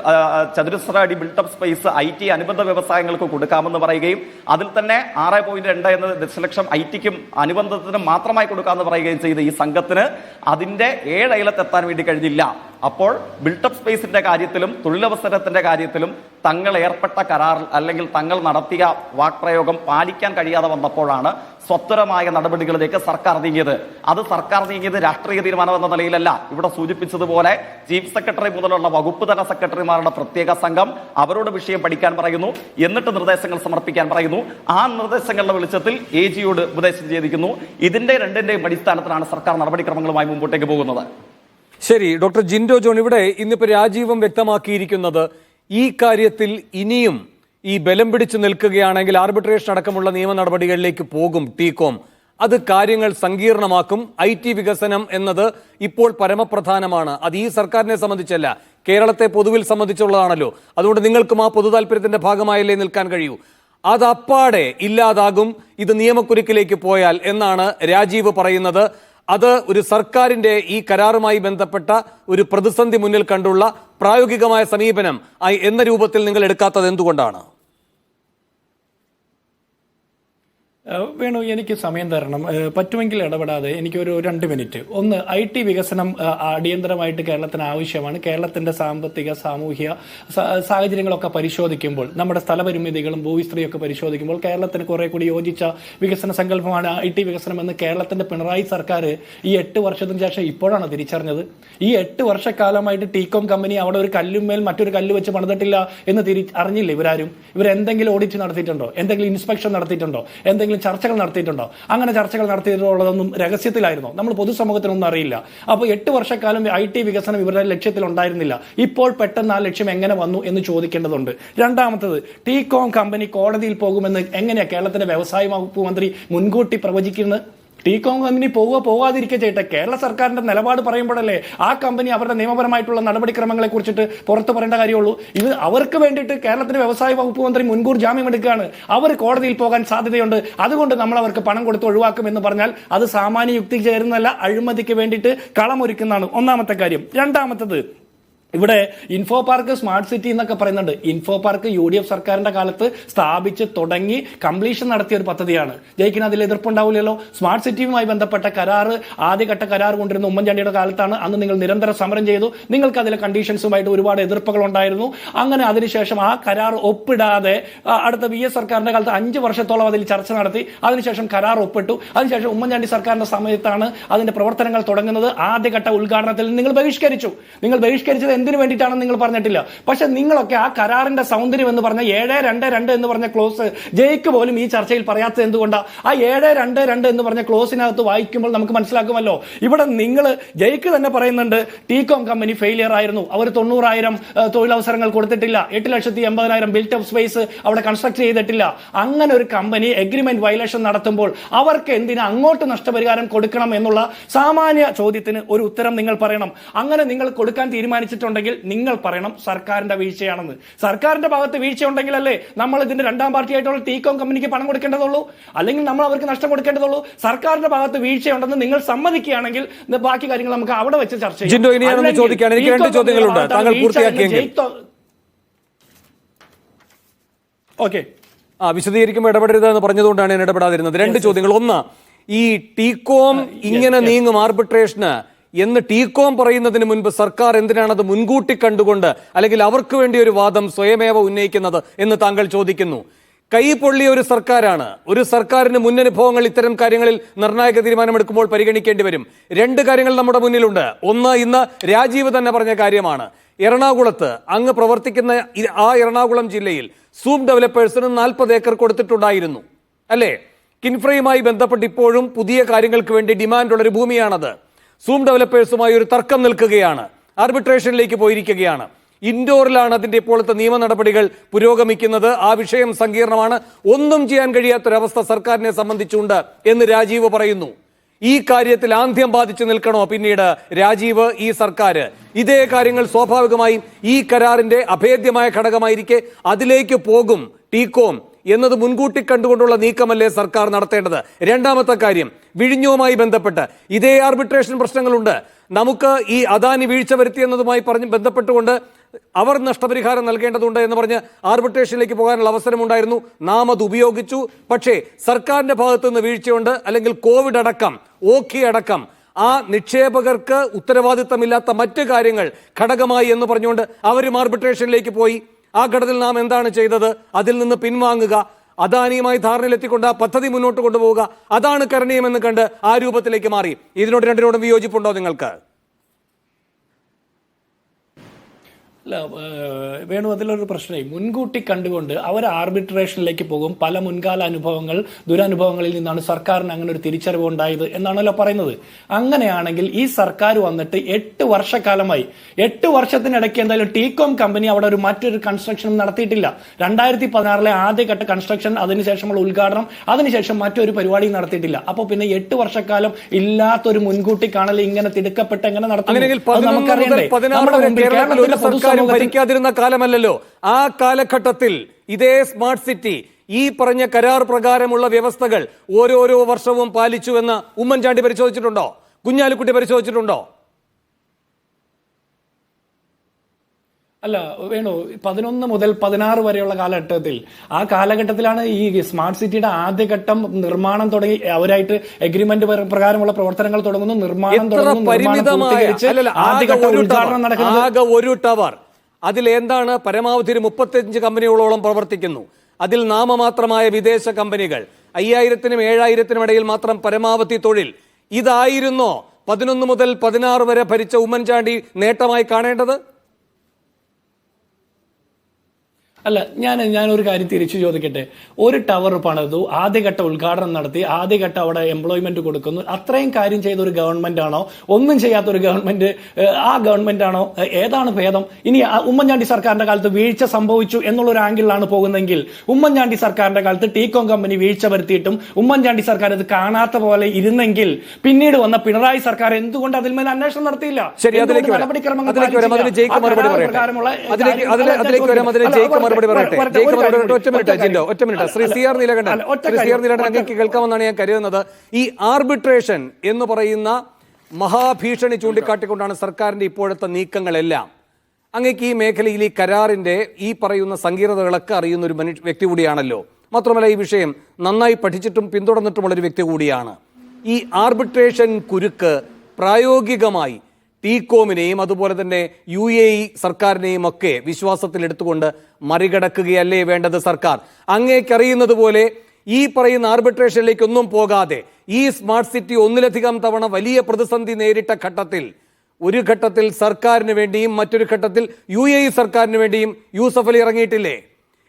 ചതുരശ്ര അടി ബിൽട്ടപ്പ് സ്പേസ് IT അനുബന്ധ വ്യവസായങ്ങൾക്ക് കൊടുക്കാമെന്ന് പറയുകയും അതിൽ തന്നെ 6.2 എന്ന ദശലക്ഷം ITക്കും അനുബന്ധത്തിനും മാത്രമായി കൊടുക്കാമെന്ന് പറയുകയും ചെയ്ത ഈ സംഘത്തിന് അതിന്റെ 7 അയലത്തെത്താൻ വേണ്ടി കഴിഞ്ഞില്ല. അപ്പോൾ ബിൽട്ടപ്പ് സ്പേസിന്റെ കാര്യത്തിലും തൊഴിലവസരത്തിന്റെ കാര്യത്തിലും തങ്ങൾ ഏർപ്പെട്ട കരാർ അല്ലെങ്കിൽ തങ്ങൾ നടത്തിയ വാക്പ്രയോഗം പാലിക്കാൻ കഴിയാതെ വന്നപ്പോഴാണ് സ്വത്വരമായ നടപടികളിലേക്ക് സർക്കാർ നീങ്ങിയത്. അത് സർക്കാർ നീങ്ങിയത് രാഷ്ട്രീയ തീരുമാനം എന്ന നിലയിലല്ല. ഇവിടെ സൂചിപ്പിച്ചതുപോലെ ചീഫ് സെക്രട്ടറി മുതലുള്ള വകുപ്പ് തല സെക്രട്ടറിമാരുടെ പ്രത്യേക സംഘം അവരോട് വിഷയം പഠിക്കാൻ പറയുന്നു, എന്നിട്ട് നിർദ്ദേശങ്ങൾ സമർപ്പിക്കാൻ പറയുന്നു. ആ നിർദ്ദേശങ്ങളുടെ വെളിച്ചത്തിൽ AGയോട് ഉപദേശം ചെയ്തിരിക്കുന്നു. ഇതിന്റെ രണ്ടിന്റെയും അടിസ്ഥാനത്തിലാണ് സർക്കാർ നടപടിക്രമങ്ങളുമായി മുമ്പോട്ടേക്ക് പോകുന്നത്. ശരി, ഡോക്ടർ ജിൻഡോ ജോൺ, ഇവിടെ ഇന്നിപ്പോൾ രാജീവും വ്യക്തമാക്കിയിരിക്കുന്നത് ഈ കാര്യത്തിൽ ഇനിയും ഈ ബലം പിടിച്ചു നിൽക്കുകയാണെങ്കിൽ ആർബിട്രേഷൻ അടക്കമുള്ള നിയമ നടപടികളിലേക്ക് പോകും ടീകോം. അത് കാര്യങ്ങൾ സങ്കീർണമാക്കും. IT വികസനം എന്നത് ഇപ്പോൾ പരമപ്രധാനമാണ്. അത് ഈ സർക്കാരിനെ സംബന്ധിച്ചല്ല, കേരളത്തെ പൊതുവിൽ സംബന്ധിച്ചുള്ളതാണല്ലോ. അതുകൊണ്ട് നിങ്ങൾക്കും ആ പൊതു താല്പര്യത്തിന്റെ ഭാഗമായല്ലേ നിൽക്കാൻ കഴിയൂ. അത് അപ്പാടെ ഇല്ലാതാകും ഇത് നിയമക്കുരുക്കിലേക്ക് പോയാൽ എന്നാണ് രാജീവ് പറയുന്നത്. അത് ഒരു സർക്കാരിന്റെ ഈ കരാറുമായി ബന്ധപ്പെട്ട ഒരു പ്രതിസന്ധി മുന്നിൽ കണ്ടുള്ള പ്രായോഗികമായ സമീപനം എന്ന രൂപത്തിൽ നിങ്ങൾ എടുക്കാത്തത് എന്തുകൊണ്ടാണ്? വേണു, എനിക്ക് സമയം തരണം. പറ്റുമെങ്കിൽ ഇടപെടാതെ എനിക്കൊരു 2 മിനിറ്റ്. ഒന്ന്, IT വികസനം അടിയന്തരമായിട്ട് കേരളത്തിന് ആവശ്യമാണ്. കേരളത്തിന്റെ സാമ്പത്തിക സാമൂഹ്യ സാഹചര്യങ്ങളൊക്കെ പരിശോധിക്കുമ്പോൾ, നമ്മുടെ സ്ഥലപരിമിതികളും ഭൂവിസ്തൃതിയൊക്കെ പരിശോധിക്കുമ്പോൾ കേരളത്തിന് കുറെ കൂടി യോജിച്ച വികസന സങ്കല്പമാണ് IT വികസനം എന്ന് കേരളത്തിന്റെ പിണറായി സർക്കാർ ഈ 8 വർഷത്തിന് ശേഷം ഇപ്പോഴാണ് തിരിച്ചറിഞ്ഞത്. ഈ 8 വർഷക്കാലമായിട്ട് ടീകോം കമ്പനി അവിടെ ഒരു കല്ലുമേൽ മറ്റൊരു കല്ല് വെച്ച് പണിതിട്ടില്ല എന്ന് അറിഞ്ഞില്ല ഇവരാരും. ഇവരെന്തെങ്കിലും ഓഡിറ്റ് നടത്തിയിട്ടുണ്ടോ? എന്തെങ്കിലും ഇൻസ്പെക്ഷൻ നടത്തിയിട്ടുണ്ടോ? എന്തെങ്കിലും ചർച്ചകൾ നടത്തിയിട്ടുണ്ടോ? അങ്ങനെ ചർച്ചകൾ നടത്തിയിട്ടുള്ളതൊന്നും രഹസ്യത്തിലായിരുന്നോ? നമ്മൾ പൊതുസമൂഹത്തിനൊന്നും അറിയില്ല. അപ്പോൾ 8 വർഷക്കാലം IT വികസനം ഇവരുടെ ലക്ഷ്യത്തിൽ ഉണ്ടായിരുന്നില്ല. ഇപ്പോൾ പെട്ടെന്ന് ആ ലക്ഷ്യം എങ്ങനെ വന്നു എന്ന് ചോദിക്കേണ്ടതുണ്ട്. രണ്ടാമത്തത്, ടീകോം കമ്പനി കോടതിയിൽ പോകുമെന്ന് എങ്ങനെയാ കേരളത്തിന്റെ വ്യവസായ വകുപ്പ് മന്ത്രി മുൻകൂട്ടി പ്രവചിക്കുന്നത്? ടീകോം കമ്പനി പോകാതിരിക്കുക ചെയ്യട്ടെ. കേരള സർക്കാരിന്റെ നിലപാട് പറയുമ്പോഴല്ലേ ആ കമ്പനി അവരുടെ നിയമപരമായിട്ടുള്ള നടപടിക്രമങ്ങളെ കുറിച്ചിട്ട് പുറത്തു പറയേണ്ട കാര്യമുള്ളൂ. ഇത് അവർക്ക് വേണ്ടിയിട്ട് കേരളത്തിന്റെ വ്യവസായ വകുപ്പ് മന്ത്രി മുൻകൂർ ജാമ്യം എടുക്കുകയാണ്. അവർ കോടതിയിൽ പോകാൻ സാധ്യതയുണ്ട്, അതുകൊണ്ട് നമ്മൾ അവർക്ക് പണം കൊടുത്ത് ഒഴിവാക്കും എന്ന് പറഞ്ഞാൽ അത് സാമാന്യ യുക്തി ചേരുന്നല്ല, അഴിമതിക്ക് വേണ്ടിയിട്ട് കളമൊരുക്കുന്നതാണ്. ഒന്നാമത്തെ കാര്യം. രണ്ടാമത്തത്, ഇവിടെ ഇൻഫോ പാർക്ക് സ്മാർട്ട് സിറ്റി എന്നൊക്കെ പറയുന്നുണ്ട്. ഇൻഫോ പാർക്ക് UDF സർക്കാരിന്റെ കാലത്ത് സ്ഥാപിച്ച് തുടങ്ങി കംപ്ലീഷൻ നടത്തിയ ഒരു പദ്ധതിയാണ്. ജയിക്കിന് അതിൽ എതിർപ്പുണ്ടാവില്ലല്ലോ. സ്മാർട്ട് സിറ്റിയുമായി ബന്ധപ്പെട്ട കരാറ്, ആദ്യഘട്ട കരാർ കൊണ്ടിരുന്ന ഉമ്മൻചാണ്ടിയുടെ കാലത്താണ്. അന്ന് നിങ്ങൾ നിരന്തരം സമരം ചെയ്തു. നിങ്ങൾക്ക് അതിലെ കണ്ടീഷൻസുമായിട്ട് ഒരുപാട് എതിർപ്പുകൾ ഉണ്ടായിരുന്നു. അങ്ങനെ അതിനുശേഷം ആ കരാർ ഒപ്പിടാതെ അടുത്ത VS സർക്കാരിന്റെ കാലത്ത് 5 വർഷത്തോളം അതിൽ ചർച്ച നടത്തി. അതിനുശേഷം കരാർ ഒപ്പിട്ടു. അതിനുശേഷം ഉമ്മൻചാണ്ടി സർക്കാരിന്റെ സമയത്താണ് അതിന്റെ പ്രവർത്തനങ്ങൾ തുടങ്ങുന്നത്. ആദ്യഘട്ട ഉദ്ഘാടനത്തിൽ നിങ്ങൾ ബഹിഷ്കരിച്ചു. നിങ്ങൾ ബഹിഷ്കരിച്ചത് എന്തിനു വേണ്ടിയിട്ടാണെന്ന് നിങ്ങൾ പറഞ്ഞിട്ടില്ല. പക്ഷെ നിങ്ങളൊക്കെ ആ കരാറിന്റെ സൗന്ദര്യം എന്ന് പറഞ്ഞ 722 എന്ന് പറഞ്ഞ ക്ലോസ് ജയിക്ക് പോലും ഈ ചർച്ചയിൽ പറയാത്തത് എന്തുകൊണ്ടാണ്? ആ 722 എന്ന് പറഞ്ഞ ക്ലോസിനകത്ത് വായിക്കുമ്പോൾ നമുക്ക് മനസ്സിലാക്കുമല്ലോ. ഇവിടെ നിങ്ങൾ ജയിക്ക് തന്നെ പറയുന്നുണ്ട് ടീകോം കമ്പനി ഫെയിലിയർ ആയിരുന്നു, അവർ 90,000 തൊഴിലവസരങ്ങൾ കൊടുത്തിട്ടില്ല, 8,80,000 ബിൽട്ടപ്പ് സ്പേസ് അവിടെ കൺസ്ട്രക്ട് ചെയ്തിട്ടില്ല. അങ്ങനെ ഒരു കമ്പനി എഗ്രിമെന്റ് വയലേഷൻ നടത്തുമ്പോൾ അവർക്ക് എന്തിനാ അങ്ങോട്ട് നഷ്ടപരിഹാരം കൊടുക്കണം എന്നുള്ള സാമാന്യ ചോദ്യത്തിന് ഒരു ഉത്തരം നിങ്ങൾ പറയണം. അങ്ങനെ നിങ്ങൾ കൊടുക്കാൻ തീരുമാനിച്ചിട്ടുണ്ട് ഉണ്ടെങ്കിൽ നിങ്ങൾ പറയണം സർക്കാരിന്റെ വീഴ്ചയാണെന്ന്. സർക്കാരിന്റെ ഭാഗത്ത് വീഴ്ച ഉണ്ടെങ്കിലല്ലേ നമ്മൾ ഇതിന്റെ രണ്ടാം പാർട്ടിയായിട്ടുള്ള ടീകോം കമ്പനിക്ക് പണം കൊടുക്കേണ്ടതുള്ളൂ, അല്ലെങ്കിൽ നമ്മൾ അവർക്ക് നഷ്ടം കൊടുക്കേണ്ടതുള്ളൂ. സർക്കാരിന്റെ ഭാഗത്ത് വീഴ്ചയുണ്ടെന്ന് നിങ്ങൾ സമ്മതിക്കുകയാണെങ്കിൽ ബാക്കി കാര്യങ്ങൾ നമുക്ക് അവിടെ വെച്ച് ചർച്ച ചെയ്യാം. ജിൻഡോ, ഇനി ഞാനൊന്ന് ചോദിക്കാൻ, എനിക്ക് 2 ചോദ്യങ്ങളുണ്ട്, താങ്കൾ പൂർത്തിയാക്കിയെങ്കിൽ. ഓക്കെ, വിശദീകരിക്കുമ്പോൾ ഇടപെടരുതെന്ന് പറഞ്ഞതുകൊണ്ടാണ് ഞാൻ ഇടപെടാതിരുന്നത്. 2 ചോദ്യങ്ങൾ. ഒന്ന്, ഈ ടീകോം ഇങ്ങനെ നീങ്ങും ആർബിട്രേഷന് എന്ന് ടീകോം പറയുന്നതിന് മുൻപ് സർക്കാർ എന്തിനാണ് അത് മുൻകൂട്ടി കണ്ടുകൊണ്ട് അല്ലെങ്കിൽ അവർക്ക് വേണ്ടി ഒരു വാദം സ്വയമേവ ഉന്നയിക്കുന്നത് എന്ന് താങ്കൾ ചോദിക്കുന്നു. കൈ പൊള്ളിയ ഒരു സർക്കാരാണ്. ഒരു സർക്കാരിന് മുന്നനുഭവങ്ങൾ ഇത്തരം കാര്യങ്ങളിൽ നിർണായക തീരുമാനമെടുക്കുമ്പോൾ പരിഗണിക്കേണ്ടി വരും. രണ്ട് കാര്യങ്ങൾ നമ്മുടെ മുന്നിലുണ്ട്. ഒന്ന്, ഇന്ന് രാജീവ് തന്നെ പറഞ്ഞ കാര്യമാണ്. എറണാകുളത്ത് അങ്ങ് പ്രവർത്തിക്കുന്ന ആ എറണാകുളം ജില്ലയിൽ സൂം ഡെവലപ്പേഴ്സിന് 40 ഏക്കർ കൊടുത്തിട്ടുണ്ടായിരുന്നു അല്ലേ? കിൻഫ്രയുമായി ബന്ധപ്പെട്ട് ഇപ്പോഴും പുതിയ കാര്യങ്ങൾക്ക് വേണ്ടി ഡിമാൻഡുള്ളൊരു ഭൂമിയാണത്. സൂം ഡെവലപ്പേഴ്സുമായി ഒരു തർക്കം നിൽക്കുകയാണ്, ആർബിട്രേഷനിലേക്ക് പോയിരിക്കുകയാണ്. ഇൻഡോറിലാണ് അതിന്റെ ഇപ്പോഴത്തെ നിയമ നടപടികൾ പുരോഗമിക്കുന്നത്. ആ വിഷയം സങ്കീർണമാണ്, ഒന്നും ചെയ്യാൻ കഴിയാത്തൊരവസ്ഥ സർക്കാരിനെ സംബന്ധിച്ചുണ്ട് എന്ന് രാജീവ് പറയുന്നു. ഈ കാര്യത്തിൽ ആന്ധ്യം ബാധിച്ചു നിൽക്കണോ പിന്നീട് രാജീവ്, ഈ സർക്കാർ? ഇതേ കാര്യങ്ങൾ സ്വാഭാവികമായും ഈ കരാറിന്റെ അഭേദ്യമായ ഘടകമായിരിക്കെ അതിലേക്ക് പോകും ടീകോം എന്നത് മുൻകൂട്ടി കണ്ടുകൊണ്ടുള്ള നീക്കമല്ലേ സർക്കാർ നടത്തേണ്ടത്? രണ്ടാമത്തെ കാര്യം, വിഴിഞ്ഞവുമായി ബന്ധപ്പെട്ട് ഇതേ ആർബിട്രേഷൻ പ്രശ്നങ്ങളുണ്ട്. നമുക്ക് ഈ അദാനി വീഴ്ച വരുത്തി എന്നതുമായി ബന്ധപ്പെട്ടുകൊണ്ട് അവർ നഷ്ടപരിഹാരം നൽകേണ്ടതുണ്ട് എന്ന് പറഞ്ഞ് ആർബിട്രേഷനിലേക്ക് പോകാനുള്ള അവസരമുണ്ടായിരുന്നു. നാം അത് ഉപയോഗിച്ചു. പക്ഷേ സർക്കാരിന്റെ ഭാഗത്തു നിന്ന് വീഴ്ചയുണ്ട്, അല്ലെങ്കിൽ കോവിഡ് അടക്കം, ഓഖി അടക്കം ആ നിക്ഷേപകർക്ക് ഉത്തരവാദിത്തമില്ലാത്ത മറ്റു കാര്യങ്ങൾ ഘടകമായി എന്ന് പറഞ്ഞുകൊണ്ട് അവരും ആർബിട്രേഷനിലേക്ക് പോയി. ആ ഘട്ടത്തിൽ നാം എന്താണ് ചെയ്തത്? അതിൽ നിന്ന് പിൻവാങ്ങുക, അദാനിയുമായി ധാരണയിലെത്തിക്കൊണ്ട് ആ പദ്ധതി മുന്നോട്ട് കൊണ്ടുപോവുക, അതാണ് കരണീയമെന്ന് കണ്ട് ആ രൂപത്തിലേക്ക് മാറി. രണ്ടിനോടും വിയോജിപ്പുണ്ടോ നിങ്ങൾക്ക്? അല്ല വേണു, അതിലൊരു പ്രശ്നമായി. മുൻകൂട്ടി കണ്ടുകൊണ്ട് അവർ ആർബിട്രേഷനിലേക്ക് പോകും. പല മുൻകാല അനുഭവങ്ങൾ, ദുരനുഭവങ്ങളിൽ നിന്നാണ് സർക്കാരിന് അങ്ങനെ ഒരു തിരിച്ചറിവ് ഉണ്ടായത് എന്നാണല്ലോ പറയുന്നത്. അങ്ങനെയാണെങ്കിൽ ഈ സർക്കാർ വന്നിട്ട് 8 വർഷക്കാലമായി, 8 വർഷത്തിനിടയ്ക്ക് എന്തായാലും ടീകോം കമ്പനി അവിടെ മറ്റൊരു കൺസ്ട്രക്ഷൻ നടത്തിയിട്ടില്ല. 2016 ആദ്യഘട്ട കൺസ്ട്രക്ഷൻ, അതിനുശേഷമുള്ള ഉദ്ഘാടനം, അതിനുശേഷം മറ്റൊരു പരിപാടിയും നടത്തിയിട്ടില്ല. അപ്പൊ പിന്നെ 8 വർഷക്കാലം ഇല്ലാത്തൊരു മുൻകൂട്ടി കാണൽ ഇങ്ങനെ തിടുക്കപ്പെട്ട് എങ്ങനെ നടത്തുന്നു നമുക്കറിയണ്ടേ? ഭരിക്കാതിരുന്ന കാലമല്ലല്ലോ. ആ കാലഘട്ടത്തിൽ ഇതേ സ്മാർട്ട് സിറ്റി ഈ പറഞ്ഞ കരാർ പ്രകാരമുള്ള വ്യവസ്ഥകൾ ഓരോരോ വർഷവും പാലിച്ചു എന്ന് ഉമ്മൻചാണ്ടി പരിശോധിച്ചിട്ടുണ്ടോ? കുഞ്ഞാലിക്കുട്ടി പരിശോധിച്ചിട്ടുണ്ടോ? അല്ല വേണു, 11 മുതൽ 16 വരെയുള്ള കാലഘട്ടത്തിൽ, ആ കാലഘട്ടത്തിലാണ് ഈ സ്മാർട്ട് സിറ്റിയുടെ ആദ്യഘട്ടം നിർമ്മാണം തുടങ്ങി. അവരായിട്ട് എഗ്രിമെന്റ് പ്രകാരമുള്ള പ്രവർത്തനങ്ങൾ തുടങ്ങുന്നു, നിർമ്മാണം ആകെ ഒരു ടവർ. അതിൽ എന്താണ്, പരമാവധി 35 കമ്പനികളോളം പ്രവർത്തിക്കുന്നു. അതിൽ നാമമാത്രമായ വിദേശ കമ്പനികൾ, 5000-നും 7000-നും ഇടയിൽ മാത്രം പരമാവധി തൊഴിൽ. ഇതായിരുന്നോ 11 മുതൽ 16 വരെ ഭരിച്ച ഉമ്മൻചാണ്ടി നേട്ടമായി കാണേണ്ടത്? അല്ല, ഞാനൊരു കാര്യം തിരിച്ചു ചോദിക്കട്ടെ. ഒരു ടവർ പണിതു, ആദ്യഘട്ട ഉദ്ഘാടനം നടത്തി, ആദ്യഘട്ട അവിടെ എംപ്ലോയ്മെന്റ് കൊടുക്കുന്നു, അത്രയും കാര്യം ചെയ്ത ഒരു ഗവൺമെന്റ് ആണോ, ഒന്നും ചെയ്യാത്ത ഒരു ഗവൺമെന്റ്, ആ ഗവൺമെന്റ് ആണോ? ഏതാണ് ഭേദം? ഇനി ഉമ്മൻചാണ്ടി സർക്കാരിന്റെ കാലത്ത് വീഴ്ച സംഭവിച്ചു എന്നുള്ള ഒരു ആംഗിളിലാണ് പോകുന്നതെങ്കിൽ, ഉമ്മൻചാണ്ടി സർക്കാരിന്റെ കാലത്ത് ടീകോം കമ്പനി വീഴ്ച വരുത്തിയിട്ടും ഉമ്മൻചാണ്ടി സർക്കാർ ഇത് കാണാത്ത പോലെ ഇരുന്നെങ്കിൽ പിന്നീട് വന്ന പിണറായി സർക്കാർ എന്തുകൊണ്ട് അതിന്മേൽ അന്വേഷണം നടത്തിയില്ല? നടപടിക്രമങ്ങൾ കേൾക്കാമെന്നാണ് ഞാൻ കരുതുന്നത്. ഈ ആർബിട്രേഷൻ എന്ന് പറയുന്ന മഹാഭീഷണി ചൂണ്ടിക്കാട്ടിക്കൊണ്ടാണ് സർക്കാരിന്റെ ഇപ്പോഴത്തെ നീക്കങ്ങളെല്ലാം. അങ്ങേക്ക് ഈ മേഖലയിൽ ഈ കരാറിന്റെ ഈ പറയുന്ന സങ്കീർണതകളൊക്കെ അറിയുന്ന ഒരു വ്യക്തി കൂടിയാണല്ലോ. മാത്രമല്ല ഈ വിഷയം നന്നായി പഠിച്ചിട്ടും പിന്തുടർന്നിട്ടുമുള്ളൊരു വ്യക്തി കൂടിയാണ്. ഈ ആർബിട്രേഷൻ കുരുക്ക് പ്രായോഗികമായി ടീകോമിനെയും അതുപോലെ തന്നെ UAE സർക്കാരിനെയും ഒക്കെ വിശ്വാസത്തിലെടുത്തുകൊണ്ട് മറികടക്കുകയല്ലേ വേണ്ടത് സർക്കാർ? അങ്ങേക്കറിയുന്നത് പോലെ ഈ പറയുന്ന ആർബിട്രേഷനിലേക്കൊന്നും പോകാതെ ഈ സ്മാർട്ട് സിറ്റി ഒന്നിലധികം തവണ വലിയ പ്രതിസന്ധി നേരിട്ട ഘട്ടത്തിൽ, ഒരു ഘട്ടത്തിൽ സർക്കാരിന് വേണ്ടിയും മറ്റൊരു ഘട്ടത്തിൽ UAE സർക്കാരിന് വേണ്ടിയും യൂസഫ് അലി ഇറങ്ങിയിട്ടില്ലേ?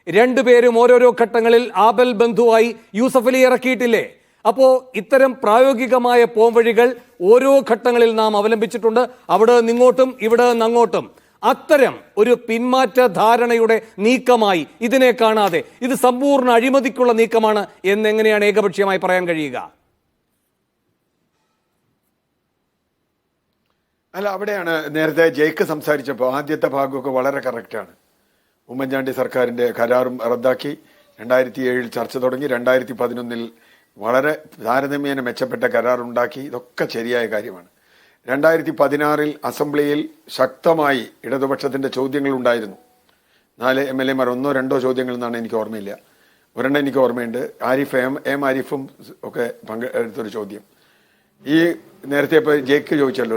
രണ്ടുപേരും ഓരോരോ ഘട്ടങ്ങളിൽ ആബൽ ബന്ധുവായി യൂസഫ് അലി ഇറക്കിയിട്ടില്ലേ? അപ്പോൾ ഇത്തരം പ്രായോഗികമായ പോംവഴികൾ ഓരോ ഘട്ടങ്ങളിൽ നാം അവലംബിച്ചിട്ടുണ്ട്. അവിടെ നിന്നിങ്ങോട്ടും ഇവിടെ നിന്നങ്ങോട്ടും. അത്തരം ഒരു പിന്മാറ്റ ധാരണയുടെ നീക്കമായി ഇതിനെ കാണാതെ ഇത് സമ്പൂർണ്ണ അഴിമതിക്കുള്ള നീക്കമാണ് എന്നെങ്ങനെയാണ് ഏകപക്ഷീയമായി പറയാൻ കഴിയുക? അല്ല, അവിടെയാണ് നേരത്തെ ജയ്ക്ക് സംസാരിച്ചപ്പോൾ ആദ്യത്തെ ഭാഗമൊക്കെ വളരെ കറക്റ്റാണ്. ഉമ്മൻചാണ്ടി സർക്കാരിൻ്റെ കരാറും റദ്ദാക്കി, 2007 ചർച്ച തുടങ്ങി, 2011 വളരെ താരതമ്യേന മെച്ചപ്പെട്ട കരാറുണ്ടാക്കി. ഇതൊക്കെ ശരിയായ കാര്യമാണ്. 2016 അസംബ്ലിയിൽ ശക്തമായി ഇടതുപക്ഷത്തിൻ്റെ ചോദ്യങ്ങൾ ഉണ്ടായിരുന്നു. 4 MLA-മാർ, 1-2 ചോദ്യങ്ങൾ എന്നാണ് എനിക്ക് ഓർമ്മയില്ല. ഒരെണ്ണം എനിക്ക് ഓർമ്മയുണ്ട്, ആരിഫും ഒക്കെ പങ്കെടുത്തൊരു ചോദ്യം. ഈ നേരത്തെ ഇപ്പോൾ ജേക്ക് ചോദിച്ചല്ലോ,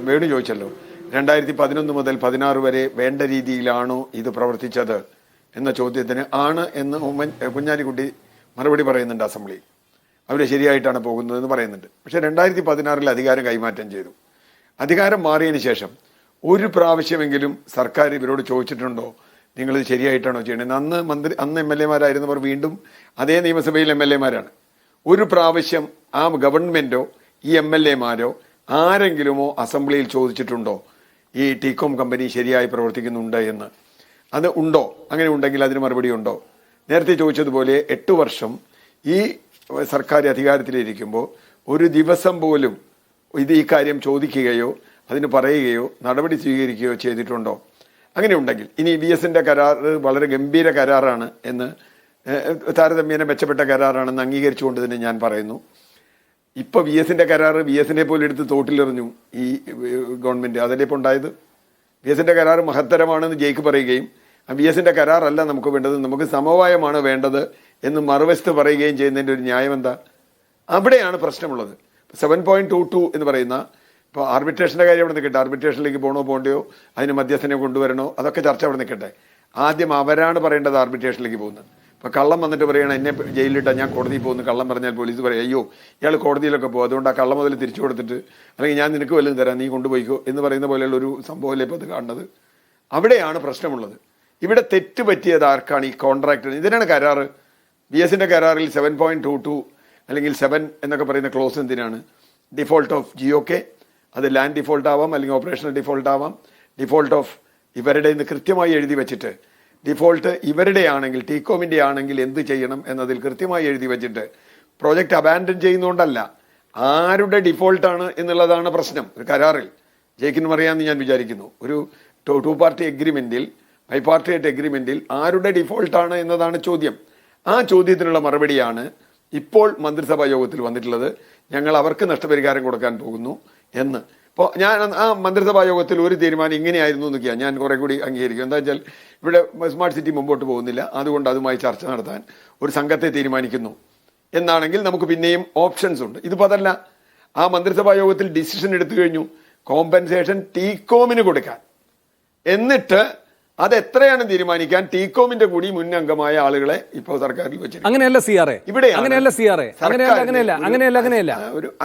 വേണു ചോദിച്ചല്ലോ, 2011 മുതൽ 16 വരെ വേണ്ട രീതിയിലാണോ ഇത് പ്രവർത്തിച്ചത് എന്ന ചോദ്യത്തിന് ആണ് എന്ന് കുഞ്ഞാലിക്കുട്ടി മറുപടി പറയുന്നുണ്ട്. അസംബ്ലി അവർ ശരിയായിട്ടാണ് പോകുന്നതെന്ന് പറയുന്നുണ്ട്. പക്ഷെ 2016 അധികാരം കൈമാറ്റം ചെയ്തു. അധികാരം മാറിയതിന് ശേഷം ഒരു പ്രാവശ്യമെങ്കിലും സർക്കാർ ഇവരോട് ചോദിച്ചിട്ടുണ്ടോ നിങ്ങളിത് ശരിയായിട്ടാണോ ചെയ്യണത്? അന്ന് MLA മാരായിരുന്നവർ വീണ്ടും അതേ നിയമസഭയിൽ MLA മാരാണ്. ഒരു പ്രാവശ്യം ആ ഗവൺമെന്റോ ഈ MLA മാരോ ആരെങ്കിലുമോ അസംബ്ലിയിൽ ചോദിച്ചിട്ടുണ്ടോ ഈ ടീകോം കമ്പനി ശരിയായി പ്രവർത്തിക്കുന്നുണ്ട് എന്ന്? അത് ഉണ്ടോ? അങ്ങനെ ഉണ്ടെങ്കിൽ അതിന് മറുപടി ഉണ്ടോ? നേരത്തെ ചോദിച്ചതുപോലെ 8 വർഷം ഈ സർക്കാർ അധികാരത്തിലിരിക്കുമ്പോൾ ഒരു ദിവസം പോലും ഈ കാര്യം ചോദിക്കുകയോ അതിന് പറയുകയോ നടപടി സ്വീകരിക്കുകയോ ചെയ്തിട്ടുണ്ടോ? അങ്ങനെ ഉണ്ടെങ്കിൽ ഇനി VS-ന്റെ കരാർ വളരെ ഗംഭീര കരാറാണ് എന്ന്, താരതമ്യേന മെച്ചപ്പെട്ട കരാറാണെന്ന് അംഗീകരിച്ചുകൊണ്ട് തന്നെ ഞാൻ പറയുന്നു. ഇപ്പൊ VS-ന്റെ കരാർ VS-നെ പോലെ എടുത്ത് തോട്ടിലെറിഞ്ഞു ഈ ഗവൺമെന്റ്. അതല്ലേ ഇപ്പൊ ഉണ്ടായത്? VS-ന്റെ കരാർ മഹത്തരമാണെന്ന് ജയിക്ക് പറയുകയും VS-ന്റെ കരാറല്ല നമുക്ക് വേണ്ടത്, നമുക്ക് സമവായമാണ് വേണ്ടത് എന്ന് മറുവശത്ത് പറയുകയും ചെയ്യുന്നതിന്റെ ഒരു ന്യായം എന്താ? അവിടെയാണ് പ്രശ്നമുള്ളത്. 7.22 എന്ന് പറയുന്ന ഇപ്പോൾ ആർബിട്രേഷന്റെ കാര്യം അവിടെ നിൽക്കട്ടെ, ആർബിട്രേഷനിലേക്ക് പോകണോ പോകണ്ടയോ, അതിന് മധ്യസ്ഥനെ കൊണ്ടുവരണോ, അതൊക്കെ ചർച്ച അവിടെ നിൽക്കട്ടെ. ആദ്യം അവരാണ് പറയേണ്ടത് ആർബിട്രേഷനിലേക്ക് പോകുന്നത്. ഇപ്പൊ കള്ളം വന്നിട്ട് പറയണം എന്നെ ജയിലിലിട്ടാ ഞാൻ കോടതിയിൽ പോകുന്നു കള്ളം പറഞ്ഞാൽ പോലീസ് പറയും അയ്യോ ഇയാൾ കോടതിയിലൊക്കെ പോകും, അതുകൊണ്ട് ആ കള്ളം മുതൽ തിരിച്ചു കൊടുത്തിട്ട് അല്ലെങ്കിൽ ഞാൻ നിനക്ക് വല്ലതും തരാം നീ കൊണ്ടുപോയിക്കോ എന്ന് പറയുന്ന പോലെയുള്ള ഒരു സംഭവമല്ലേ ഇപ്പോൾ അത് കാണുന്നത്. അവിടെയാണ് പ്രശ്നമുള്ളത്. ഇവിടെ തെറ്റ് പറ്റിയത് ആർക്കാണ്? ഈ കോൺട്രാക്ടർ. ഇതിനാണ് കരാറ്. VS-ന്റെ കരാറിൽ 7.22 അല്ലെങ്കിൽ 7 എന്നൊക്കെ പറയുന്ന ക്ലോസ് എന്തിനാണ്? ഡിഫോൾട്ട് ഓഫ് GOK, അത് ലാൻഡ് ഡിഫോൾട്ട് ആവാം അല്ലെങ്കിൽ ഓപ്പറേഷണൽ ഡിഫോൾട്ട് ആവാം. ഡിഫോൾട്ട് ഓഫ് ഇവരുടെ ഇന്ന് കൃത്യമായി എഴുതി വെച്ചിട്ട്, ഡിഫോൾട്ട് ഇവരുടെ ആണെങ്കിൽ ടീകോമിന്റെ ആണെങ്കിൽ എന്ത് ചെയ്യണം എന്നതിൽ കൃത്യമായി എഴുതി വെച്ചിട്ട് പ്രോജക്റ്റ് അബാൻഡൻ ചെയ്യുന്നതുകൊണ്ടല്ല, ആരുടെ ഡിഫോൾട്ടാണ് എന്നുള്ളതാണ് പ്രശ്നം. ഒരു കരാറിൽ ജയിക്കിനും അറിയാമെന്ന് ഞാൻ വിചാരിക്കുന്നു. ഒരു 2 പാർട്ടി എഗ്രിമെന്റിൽ, ബൈപാർട്ടിയേറ്റ് എഗ്രിമെന്റിൽ ആരുടെ ഡിഫോൾട്ടാണ് എന്നതാണ് ചോദ്യം. ആ ചോദ്യത്തിനുള്ള മറുപടിയാണ് ഇപ്പോൾ മന്ത്രിസഭാ യോഗത്തിൽ വന്നിട്ടുള്ളത്. ഞങ്ങൾ അവർക്ക് നഷ്ടപരിഹാരം കൊടുക്കാൻ പോകുന്നു എന്ന്. അപ്പോൾ ഞാൻ ആ മന്ത്രിസഭാ യോഗത്തിൽ ഒരു തീരുമാനം ഇങ്ങനെയായിരുന്നു എന്നൊക്കെയാണ് ഞാൻ കുറെ കൂടി അംഗീകരിക്കും. എന്താ വെച്ചാൽ ഇവിടെ സ്മാർട്ട് സിറ്റി മുമ്പോട്ട് പോകുന്നില്ല, അതുകൊണ്ട് അതുമായി ചർച്ച നടത്താൻ ഒരു സംഘത്തെ തീരുമാനിക്കുന്നു എന്നാണെങ്കിൽ നമുക്ക് പിന്നെയും ഓപ്ഷൻസ് ഉണ്ട്. ഇതിപ്പോൾ അതല്ല. ആ മന്ത്രിസഭാ യോഗത്തിൽ ഡിസിഷൻ എടുത്തു കഴിഞ്ഞു കോമ്പൻസേഷൻ ടീകോമിന് കൊടുക്കാൻ. എന്നിട്ട് അത് എത്രയാണ് തീരുമാനിക്കാൻ ടീകോമിന്റെ കൂടി മുൻ അംഗമായ ആളുകളെ ഇപ്പോൾ സർക്കാരിൽ വെച്ചിട്ടുണ്ട്. അങ്ങനെയല്ല CRA,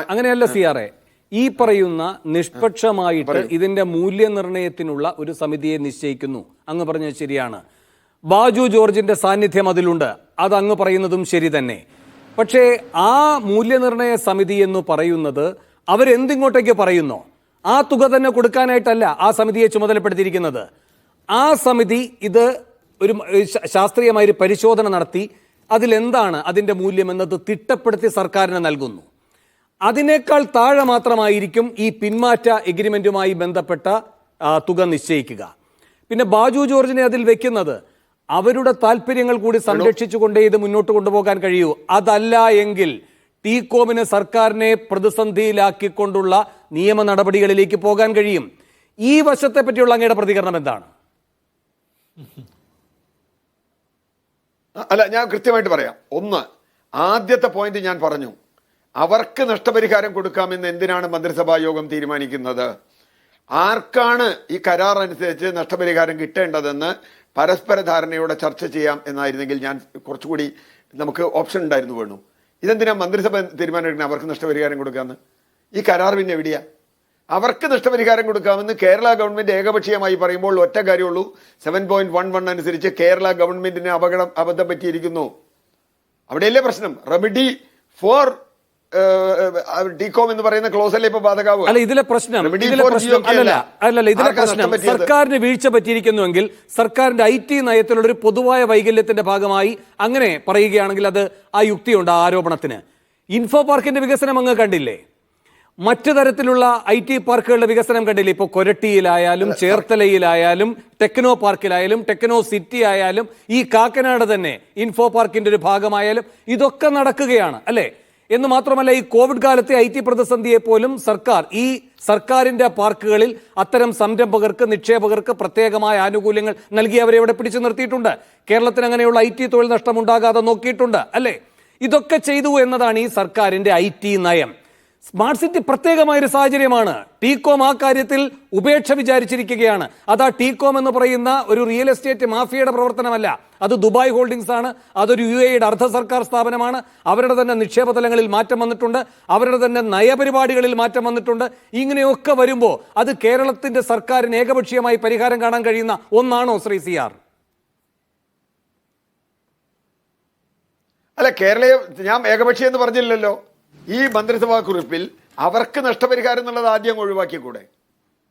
അങ്ങനെയല്ല CRA. ഈ പറയുന്ന നിഷ്പക്ഷമായിട്ട് ഇതിന്റെ മൂല്യനിർണയത്തിനുള്ള ഒരു സമിതിയെ നിശ്ചയിക്കുന്നു. അങ്ങ് പറഞ്ഞത് ശരിയാണ്. ബാജു ജോർജിന്റെ സാന്നിധ്യം അതിലുണ്ട്, അത് അങ്ങ് പറയുന്നതും ശരി തന്നെ. പക്ഷേ ആ മൂല്യനിർണയ സമിതി എന്ന് പറയുന്നത് അവരെന്തിങ്ങോട്ടേക്ക് പറയുന്നോ ആ തുക തന്നെ കൊടുക്കാനായിട്ടല്ല ആ സമിതിയെ ചുമതലപ്പെടുത്തിയിരിക്കുന്നത്. ആ സമിതി ഇത് ഒരു ശാസ്ത്രീയമായൊരു പരിശോധന നടത്തി അതിലെന്താണ് അതിൻ്റെ മൂല്യം എന്നത് തിട്ടപ്പെടുത്തി സർക്കാരിന് നൽകുന്നു. അതിനേക്കാൾ താഴെ മാത്രമായിരിക്കും ഈ പിന്മാറ്റ എഗ്രിമെന്റുമായി ബന്ധപ്പെട്ട തുക നിശ്ചയിക്കുക. പിന്നെ ബാജു ജോർജിനെ അതിൽ വെക്കുന്നത് അവരുടെ താല്പര്യങ്ങൾ കൂടി സംരക്ഷിച്ചുകൊണ്ടേ ഇത് മുന്നോട്ട് കൊണ്ടുപോകാൻ കഴിയൂ. അതല്ല എങ്കിൽ ടീകോമിന് സർക്കാരിനെ പ്രതിസന്ധിയിലാക്കിക്കൊണ്ടുള്ള നിയമ നടപടികളിലേക്ക് പോകാൻ കഴിയും. ഈ വശത്തെ പറ്റിയുള്ള അങ്ങയുടെ പ്രതികരണം എന്താണ്? അല്ല, ഞാൻ കൃത്യമായിട്ട് പറയാം. ഒന്ന്, ആദ്യത്തെ പോയിന്റ് ഞാൻ പറഞ്ഞു, അവർക്ക് നഷ്ടപരിഹാരം കൊടുക്കാമെന്ന് എന്തിനാണ് മന്ത്രിസഭാ യോഗം തീരുമാനിക്കുന്നത്? ആർക്കാണ് ഈ കരാർ അനുസരിച്ച് നഷ്ടപരിഹാരം കിട്ടേണ്ടതെന്ന് പരസ്പര ധാരണയോടെ ചർച്ച ചെയ്യാം എന്നായിരുന്നെങ്കിൽ ഞാൻ കുറച്ചുകൂടി നമുക്ക് ഓപ്ഷൻ ഉണ്ടായിരുന്നു. വേണു, ഇതെന്തിനാ മന്ത്രിസഭ തീരുമാനം എടുക്കുന്നത് അവർക്ക് നഷ്ടപരിഹാരം കൊടുക്കാമെന്ന്? ഈ കരാർ പിന്നെ എവിടെയാ? അവർക്ക് നഷ്ടപരിഹാരം കൊടുക്കാമെന്ന് കേരള ഗവൺമെന്റ് ഏകപക്ഷീയമായി പറയുമ്പോൾ ഒറ്റ കാര്യമുള്ളൂ, 7.11 അനുസരിച്ച് കേരള ഗവൺമെന്റിന് അബദ്ധം പറ്റിയിരിക്കുന്നു. അവിടെയല്ലേ പ്രശ്നം. റെമഡി ഫോർ ടീകോം എന്ന് പറയുന്ന ക്ലോസ് അല്ലേ ഇപ്പൊ ബാധകാവ്? അല്ല, ഇതിലെ പ്രശ്നം സർക്കാരിന് വീഴ്ച പറ്റിയിരിക്കുന്നുവെങ്കിൽ സർക്കാരിന്റെ IT നയത്തിലുള്ള ഒരു പൊതുവായ വൈകല്യത്തിന്റെ ഭാഗമായി അങ്ങനെ പറയുകയാണെങ്കിൽ അത് ആ യുക്തിയുണ്ട് ആ ആരോപണത്തിന്. ഇൻഫോ പാർക്കിന്റെ വികസനം അങ്ങ് കണ്ടില്ലേ? മറ്റു തരത്തിലുള്ള IT പാർക്കുകളുടെ വികസനം കണ്ടില്ലേ? ഇപ്പോൾ കൊരട്ടിയിലായാലും ചേർത്തലയിലായാലും ടെക്നോ പാർക്കിലായാലും ടെക്നോ സിറ്റി ആയാലും ഈ കാക്കനാട് തന്നെ ഇൻഫോ പാർക്കിന്റെ ഒരു ഭാഗമായാലും ഇതൊക്കെ നടക്കുകയാണ് അല്ലേ? എന്ന് മാത്രമല്ല, ഈ കോവിഡ് കാലത്തെ IT പ്രതിസന്ധിയെ പോലും സർക്കാരിന്റെ പാർക്കുകളിൽ അത്തരം സംരംഭകർക്ക് നിക്ഷേപകർക്ക് പ്രത്യേകമായ ആനുകൂല്യങ്ങൾ നൽകി അവരെ ഇവിടെ പിടിച്ചു നിർത്തിയിട്ടുണ്ട്. കേരളത്തിന് അങ്ങനെയുള്ള IT തൊഴിൽ നഷ്ടമുണ്ടാകാതെ നോക്കിയിട്ടുണ്ട് അല്ലേ? ഇതൊക്കെ ചെയ്തു എന്നതാണ് ഈ സർക്കാരിന്റെ IT നയം. സ്മാർട്ട് സിറ്റി പ്രത്യേകമായൊരു സാഹചര്യമാണ്. ടീകോം ആ കാര്യത്തിൽ ഉപേക്ഷ വിചാരിച്ചിരിക്കുകയാണ്. അതാ ടീകോം എന്ന് പറയുന്ന ഒരു റിയൽ എസ്റ്റേറ്റ് മാഫിയയുടെ പ്രവർത്തനമല്ല. അത് ദുബായ് ഹോൾഡിംഗ്സ് ആണ്. അതൊരു UAE-യുടെ അർദ്ധ സർക്കാർ സ്ഥാപനമാണ്. അവരുടെ തന്നെ നിക്ഷേപ തലങ്ങളിൽ മാറ്റം വന്നിട്ടുണ്ട്. അവരുടെ തന്നെ നയപരിപാടികളിൽ മാറ്റം വന്നിട്ടുണ്ട്. ഇങ്ങനെയൊക്കെ വരുമ്പോൾ അത് കേരളത്തിന്റെ സർക്കാരിന് ഏകപക്ഷീയമായി പരിഹാരം കാണാൻ കഴിയുന്ന ഒന്നാണോ ശ്രീ CR? അല്ല, കേരളീയ ഞാൻ ഏകപക്ഷീയം എന്ന് പറഞ്ഞില്ലല്ലോ. ഈ മന്ത്രിസഭാ കുറിപ്പിൽ അവർക്ക് നഷ്ടപരിഹാരം എന്നുള്ളത് ആദ്യം ഒഴിവാക്കിക്കൂടെ?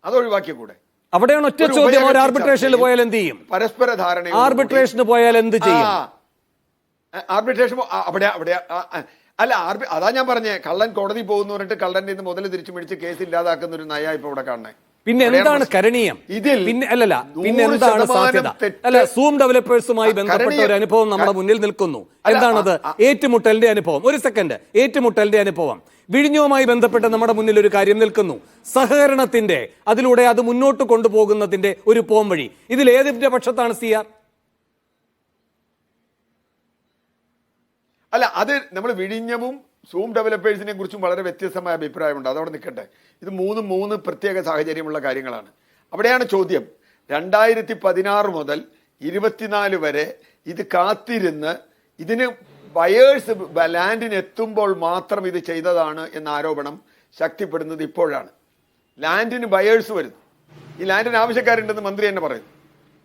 അത് ഒഴിവാക്കിക്കൂടെ? അവിടെയാണ് ഒറ്റ ചോദ്യം. ഒരു ആർബിട്രേഷനിൽ പോയാൽ എന്ത് ചെയ്യും? പരസ്പര ധാരണ. ആർബിട്രേഷന് പോയാൽ എന്ത് ചെയ്യും? ആർബിട്രേഷൻ അവിടെ അല്ല, അതാ ഞാൻ പറഞ്ഞേ, കള്ളൻ കോടതി പോകുന്നു പറഞ്ഞിട്ട് കള്ളന്റെ നിന്ന് മുതൽ തിരിച്ചു മേടിച്ച് കേസ് ഇല്ലാതാക്കുന്ന ഒരു നയ ഇപ്പൊ ഇവിടെ കാണണേ. പിന്നെ എന്താണ് കരണീയം? ഇതിൽ പിന്നെ എന്താണ് സാധ്യത? അല്ല, സൂം ഡെവലപ്പേഴ്സുമായി ബന്ധപ്പെട്ട ഒരു അനുഭവം നമ്മുടെ മുന്നിൽ നിൽക്കുന്നു. എന്താണത്? ഏറ്റുമുട്ടലിന്റെ അനുഭവം. ഒരു സെക്കൻഡ്. ഏറ്റുമുട്ടലിന്റെ അനുഭവം. വിഴിഞ്ഞവുമായി ബന്ധപ്പെട്ട് നമ്മുടെ മുന്നിൽ ഒരു കാര്യം നിൽക്കുന്നു. സഹകരണത്തിന്റെ, അതിലൂടെ അത് മുന്നോട്ട് കൊണ്ടുപോകുന്നതിന്റെ ഒരു പോംവഴി. ഇതിൽ ഏതിന്റെ പക്ഷത്താണ് CR? അല്ല, അത് നമ്മൾ വിഴിഞ്ഞവും സൂം ഡെവലപ്പേഴ്സിനെ കുറിച്ചും വളരെ വ്യത്യസ്തമായ അഭിപ്രായമുണ്ട്. അതവിടെ നിൽക്കട്ടെ. ഇത് മൂന്ന് പ്രത്യേക സാഹചര്യമുള്ള കാര്യങ്ങളാണ്. അവിടെയാണ് ചോദ്യം. 2016 മുതൽ 24 വരെ ഇത് കാത്തിരുന്ന് ഇതിന് ബയേഴ്സ് ലാൻഡിന് എത്തുമ്പോൾ മാത്രം ഇത് ചെയ്തതാണ് എന്ന ആരോപണം ശക്തിപ്പെടുന്നത് ഇപ്പോഴാണ്. ലാൻഡിന് ബയേഴ്സ് വരുന്നു. ഈ ലാൻഡിന് ആവശ്യക്കാരുണ്ടെന്ന് മന്ത്രി തന്നെ പറയുന്നു.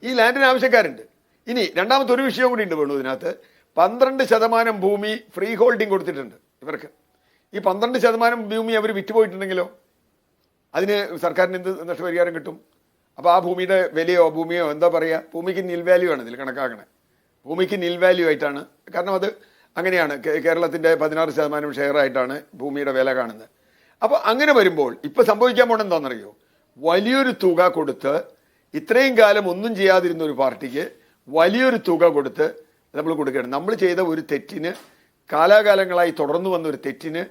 ഈ ലാൻഡിന് ആവശ്യക്കാരുണ്ട്. ഇനി രണ്ടാമത്തെ ഒരു വിഷയം കൂടി ഉണ്ട് വേണു ഇതിനകത്ത്. 12% ഭൂമി ഫ്രീ ഹോൾഡിംഗ് കൊടുത്തിട്ടുണ്ട് ഇവർക്ക്. ഈ 12% ഭൂമി അവർ വിറ്റുപോയിട്ടുണ്ടെങ്കിലോ അതിന് സർക്കാരിന് എന്ത് നഷ്ടപരിഹാരം കിട്ടും? അപ്പോൾ ആ ഭൂമിയുടെ വിലയോ ഭൂമിയോ എന്താ പറയുക, ഭൂമിക്ക് നിൽ വാല്യൂ ആണ് ഇതിൽ കണക്കാക്കണേ. ഭൂമിക്ക് നിൽ വാല്യൂ ആയിട്ടാണ്. കാരണം അത് അങ്ങനെയാണ്. കേരളത്തിൻ്റെ 16% ഷെയറായിട്ടാണ് ഭൂമിയുടെ വില കാണുന്നത്. അപ്പോൾ അങ്ങനെ വരുമ്പോൾ ഇപ്പം സംഭവിക്കാൻ പോകണം എന്താണെന്നറിയോ? വലിയൊരു തുക കൊടുത്ത്, ഇത്രയും കാലം ഒന്നും ചെയ്യാതിരുന്ന ഒരു പാർട്ടിക്ക് വലിയൊരു തുക കൊടുത്ത് നമ്മൾ കൊടുക്കുകയാണ്. നമ്മൾ ചെയ്ത ഒരു തെറ്റിന്, കാലാകാലങ്ങളായി തുടർന്നു വന്ന ഒരു തെറ്റിന്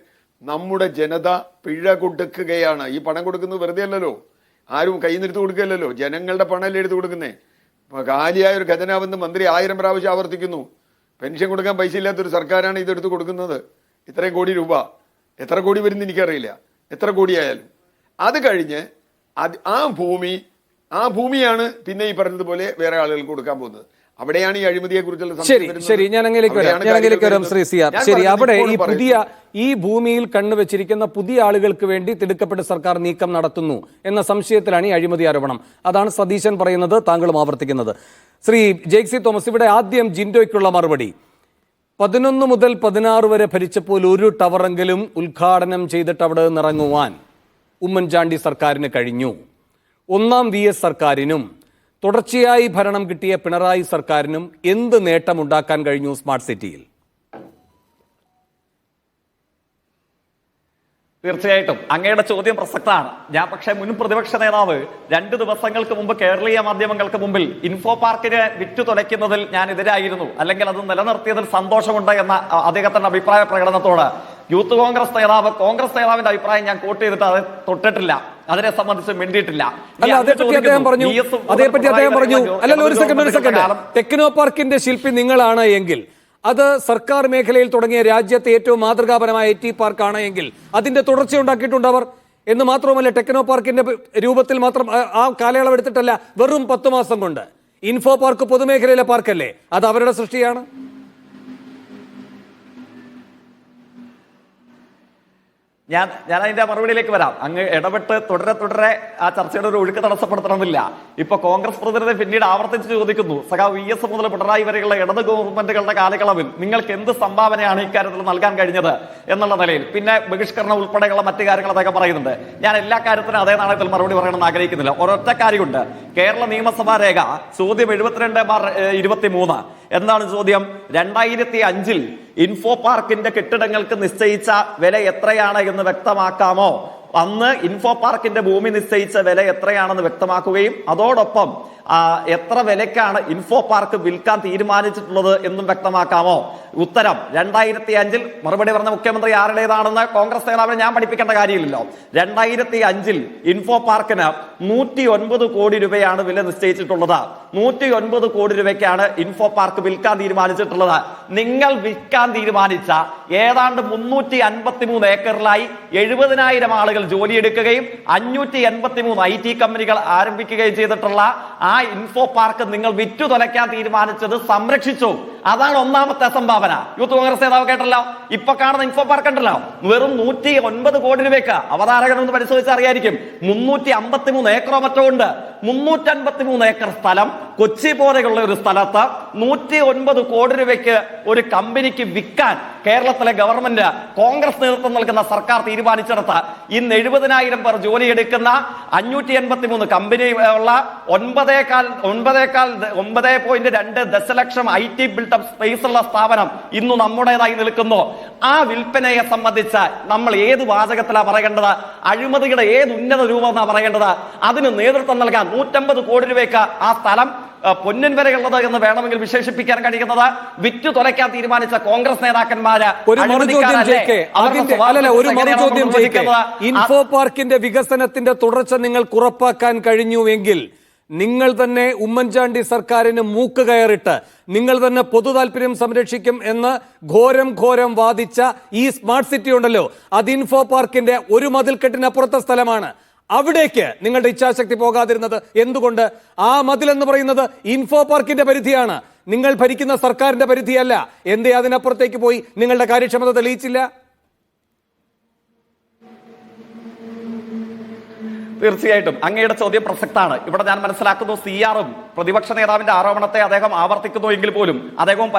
നമ്മുടെ ജനത പിഴ കൊടുക്കുകയാണ്. ഈ പണം കൊടുക്കുന്നത് വെറുതെ അല്ലല്ലോ, ആരും കയ്യിൽ നിന്നെടുത്ത് കൊടുക്കുകയല്ലോ, ജനങ്ങളുടെ പണമല്ലേ എടുത്ത് കൊടുക്കുന്നേ. കാലിയായ ഒരു ഖജനാവെന്ന് മന്ത്രി 1000 പ്രാവശ്യം ആവർത്തിക്കുന്നു. പെൻഷൻ കൊടുക്കാൻ പൈസ ഇല്ലാത്തൊരു സർക്കാരാണ് ഇതെടുത്ത് കൊടുക്കുന്നത്. ഇത്രയും കോടി രൂപ, എത്ര കോടി വരുന്ന എനിക്കറിയില്ല, എത്ര കോടിയായാലും. അത് കഴിഞ്ഞ് ആ ഭൂമിയാണ് പിന്നെ ഈ പറഞ്ഞതുപോലെ വേറെ ആളുകൾക്ക് കൊടുക്കാൻ പോകുന്നത്. അവിടെയാണ് ഈ അഴിമതിയെ കുറിച്ചുള്ള ശരി ഞാൻ അങ്ങനെയൊക്കെ വരാം ശ്രീ CR. ശരി, അവിടെ ഈ ഭൂമിയിൽ കണ്ണുവെച്ചിരിക്കുന്ന പുതിയ ആളുകൾക്ക് വേണ്ടി തിടുക്കപ്പെട്ട സർക്കാർ നീക്കം നടത്തുന്നു എന്ന സംശയത്തിലാണ് ഈ അഴിമതി ആരോപണം. അതാണ് സതീശൻ പറയുന്നത്, താങ്കളും ആവർത്തിക്കുന്നത്. ശ്രീ ജെയ്സി തോമസ്, ഇവിടെ ആദ്യം ജിൻഡോയ്ക്കുള്ള മറുപടി. 11 മുതൽ 16 വരെ ഭരിച്ചപ്പോൾ ഒരു ടവറെങ്കിലും ഉദ്ഘാടനം ചെയ്തിട്ട് അവിടെ നിന്നിറങ്ങുവാൻ ഉമ്മൻചാണ്ടി സർക്കാരിന് കഴിഞ്ഞു. 1ാം VS സർക്കാരിനും തുടർച്ചയായി ഭരണം കിട്ടിയ പിണറായി സർക്കാരിനും എന്ത് നേട്ടമുണ്ടാക്കാൻ കഴിഞ്ഞു സ്മാർട്ട് സിറ്റിയിൽ? തീർച്ചയായിട്ടും അങ്ങയുടെ ചോദ്യം പ്രസക്തമാണ്. ഞാൻ പക്ഷേ മുൻ പ്രതിപക്ഷ നേതാവ് 2 ദിവസങ്ങൾക്ക് മുമ്പ് കേരളീയ മാധ്യമങ്ങൾക്ക് മുമ്പിൽ ഇൻഫോ പാർക്കിനെ വിറ്റു തുലയ്ക്കുന്നതിൽ ഞാൻ എതിരായിരുന്നു, അല്ലെങ്കിൽ അത് നിലനിർത്തിയതിൽ സന്തോഷമുണ്ട് എന്ന അദ്ദേഹത്തിന്റെ അഭിപ്രായ പ്രകടനത്തോട് യൂത്ത് കോൺഗ്രസ് നേതാവിന്റെ അഭിപ്രായം ഞാൻ കോട്ട് ചെയ്തിട്ട് അത് തൊട്ടിട്ടില്ല, അതിനെ സംബന്ധിച്ച് മിണ്ടിയിട്ടില്ല. അതേപറ്റി അദ്ദേഹം പറഞ്ഞു. അല്ലല്ലോ, ഒരു സെക്കൻഡ്. ടെക്നോ പാർക്കിന്റെ ശില്പി നിങ്ങളാണ് എങ്കിൽ, അത് സർക്കാർ മേഖലയിൽ തുടങ്ങിയ രാജ്യത്തെ ഏറ്റവും മാതൃകാപരമായ IT പാർക്കാണ് എങ്കിൽ അതിന്റെ തുടർച്ചയുണ്ടാക്കിയിട്ടുണ്ട് അവർ എന്ന് മാത്രവുമല്ല, ടെക്നോ പാർക്കിന്റെ രൂപത്തിൽ മാത്രം ആ കാലയളവ് എടുത്തിട്ടല്ല, വെറും 10 മാസം കൊണ്ട്. ഇൻഫോ പാർക്ക് പൊതുമേഖലയിലെ പാർക്കല്ലേ, അത് അവരുടെ സൃഷ്ടിയാണ്. ഞാൻ അതിന്റെ മറുപടിയിലേക്ക് വരാം. അങ്ങ് ഇടപെട്ട് തുടരെ ആ ചർച്ചയുടെ ഒരു ഒഴുക്ക് തടസ്സപ്പെടുത്തണമെന്നില്ല. ഇപ്പൊ കോൺഗ്രസ് പ്രതിനിധി പിന്നീട് ആവർത്തിച്ച് ചോദിക്കുന്നു, സഖാവ് VS മുതൽ പിണറായി വരെയുള്ള ഇടത് ഗവൺമെന്റുകളുടെ കാലയളവിൽ നിങ്ങൾക്ക് എന്ത് സംഭാവനയാണ് ഇക്കാര്യത്തിൽ നൽകാൻ കഴിഞ്ഞത് എന്നുള്ള നിലയിൽ, പിന്നെ ബഹിഷ്കരണം ഉൾപ്പെടെയുള്ള മറ്റു കാര്യങ്ങൾ അതൊക്കെ പറയുന്നുണ്ട്. ഞാൻ എല്ലാ കാര്യത്തിനും അതേ നാണയത്തിൽ മറുപടി പറയണമെന്ന് ആഗ്രഹിക്കുന്നില്ല. ഒരൊറ്റ കാര്യമുണ്ട്. കേരള നിയമസഭാ രേഖ ചോദ്യം 72/23. എന്താണ് ചോദ്യം? 2005 ഇൻഫോ പാർക്കിന്റെ കെട്ടിടങ്ങൾക്ക് നിശ്ചയിച്ച വില എത്രയാണ് എന്ന് വ്യക്തമാക്കാമോ? അന്ന് ഇൻഫോ പാർക്കിന്റെ ഭൂമി നിശ്ചയിച്ച വില എത്രയാണെന്ന് വ്യക്തമാക്കുകയും അതോടൊപ്പം എത്ര വിലക്കാണ് ഇൻഫോ പാർക്ക് വിൽക്കാൻ തീരുമാനിച്ചിട്ടുള്ളത് എന്നും വ്യക്തമാക്കാമോ? ഉത്തരം 2005 മറുപടി പറഞ്ഞ മുഖ്യമന്ത്രി ആരുടേതാണെന്ന് കോൺഗ്രസ് നേതാവിനെ ഞാൻ പഠിപ്പിക്കേണ്ട കാര്യമില്ലല്ലോ. 2005 ഇൻഫോ പാർക്കിന് 109 കോടി രൂപയാണ് വില നിശ്ചയിച്ചിട്ടുള്ളത്. 109 കോടി രൂപയ്ക്കാണ് ഇൻഫോ പാർക്ക് വിൽക്കാൻ തീരുമാനിച്ചിട്ടുള്ളത്. നിങ്ങൾ വിൽക്കാൻ തീരുമാനിച്ച ഏതാണ്ട് 353 ഏക്കറിലായി 70,000 ആളുകൾ ജോലിയെടുക്കുകയും 583 IT കമ്പനികൾ ആരംഭിക്കുകയും ചെയ്തിട്ടുള്ള ആ ഇൻഫോ പാർക്ക് നിങ്ങൾ വിറ്റു തുലയ്ക്കാൻ തീരുമാനിച്ചത് സംരക്ഷിച്ചു. അതാണ് ഒന്നാമത്തെ സംഭാവന. യൂത്ത് കോൺഗ്രസ് നേതാവ് കേട്ടല്ലോ. ഇപ്പൊ കാണുന്ന ഇൻഫോ പാർക്ക് ഉണ്ടല്ലോ, വെറും 109 കോടി രൂപയ്ക്ക്. അവതാരകനൊന്ന് പരിശോധിച്ച് അറിയായിരിക്കും. 353 ഏക്കറോ മറ്റോ ഉണ്ട്. 353 ഏക്കർ സ്ഥലം കൊച്ചി പോലെയുള്ള ഒരു സ്ഥലത്ത് 109 കോടി രൂപയ്ക്ക് ഒരു കമ്പനിക്ക് വിൽക്കാൻ കേരളത്തിലെ ഗവൺമെന്റ്, കോൺഗ്രസ് നേതൃത്വം നൽകുന്ന സർക്കാർ തീരുമാനിച്ചെടുത്ത് ഇന്ന് 70,000 പേർ ജോലിയെടുക്കുന്ന 583 കമ്പനി ഉള്ള 9.2 ദശലക്ഷം IT ബിൽഡപ്പ് സ്പേസ് ഉള്ള സ്ഥാപനം ഇന്ന് നമ്മുടേതായി നിൽക്കുന്നു. ആ വിൽപ്പനയെ സംബന്ധിച്ച് നമ്മൾ ഏത് വാചകത്തിലാണ് പറയേണ്ടത്? അഴിമതിയുടെ ഏത് ഉന്നത രൂപം എന്നാണ് പറയേണ്ടത്? അതിന് നേതൃത്വം നൽകാൻ 150 കോടി രൂപയ്ക്ക് ആ സ്ഥലം പൊന്നിൻ വരെയുള്ളത് എന്ന് വേണമെങ്കിൽ വിശേഷിപ്പിക്കാൻ കഴിയുന്നത് വിറ്റു തുലയ്ക്കാൻ തീരുമാനിച്ച കോൺഗ്രസ് നേതാക്കന്മാര് ഇൻഫോ പാർക്കിന്റെ വികസനത്തിന്റെ തുടർച്ച നിങ്ങൾക്ക് ഉറപ്പാക്കാൻ കഴിഞ്ഞുവെങ്കിൽ നിങ്ങൾ തന്നെ ഉമ്മൻചാണ്ടി സർക്കാരിന് മൂക്ക് കയറിട്ട് നിങ്ങൾ തന്നെ പൊതു താല്പര്യം സംരക്ഷിക്കും എന്ന് ഘോരം വാദിച്ച ഈ സ്മാർട്ട് സിറ്റി ഉണ്ടല്ലോ, അത് ഇൻഫോ പാർക്കിന്റെ ഒരു മതിൽക്കെട്ടിനപ്പുറത്തെ സ്ഥലമാണ്. അവിടേക്ക് നിങ്ങളുടെ ഇച്ഛാശക്തി പോകാതിരുന്നത് എന്തുകൊണ്ട്? ആ മതിൽ എന്ന് പറയുന്നത് ഇൻഫോ പാർക്കിന്റെ പരിധിയാണ്, നിങ്ങൾ ഭരിക്കുന്ന സർക്കാരിന്റെ പരിധിയല്ല. എന്തേ അതിനപ്പുറത്തേക്ക് പോയി നിങ്ങളുടെ കാര്യക്ഷമത തെളിയിച്ചില്ല? തീർച്ചയായിട്ടും അങ്ങയുടെ ചോദ്യം പ്രസക്താണ്. ഇവിടെ ഞാൻ മനസ്സിലാക്കുന്നു CR-ഉം പ്രതിപക്ഷ നേതാവിന്റെ ആരോപണത്തെ അദ്ദേഹം ആവർത്തിക്കുന്നു എങ്കിൽ പോലും അദ്ദേഹവും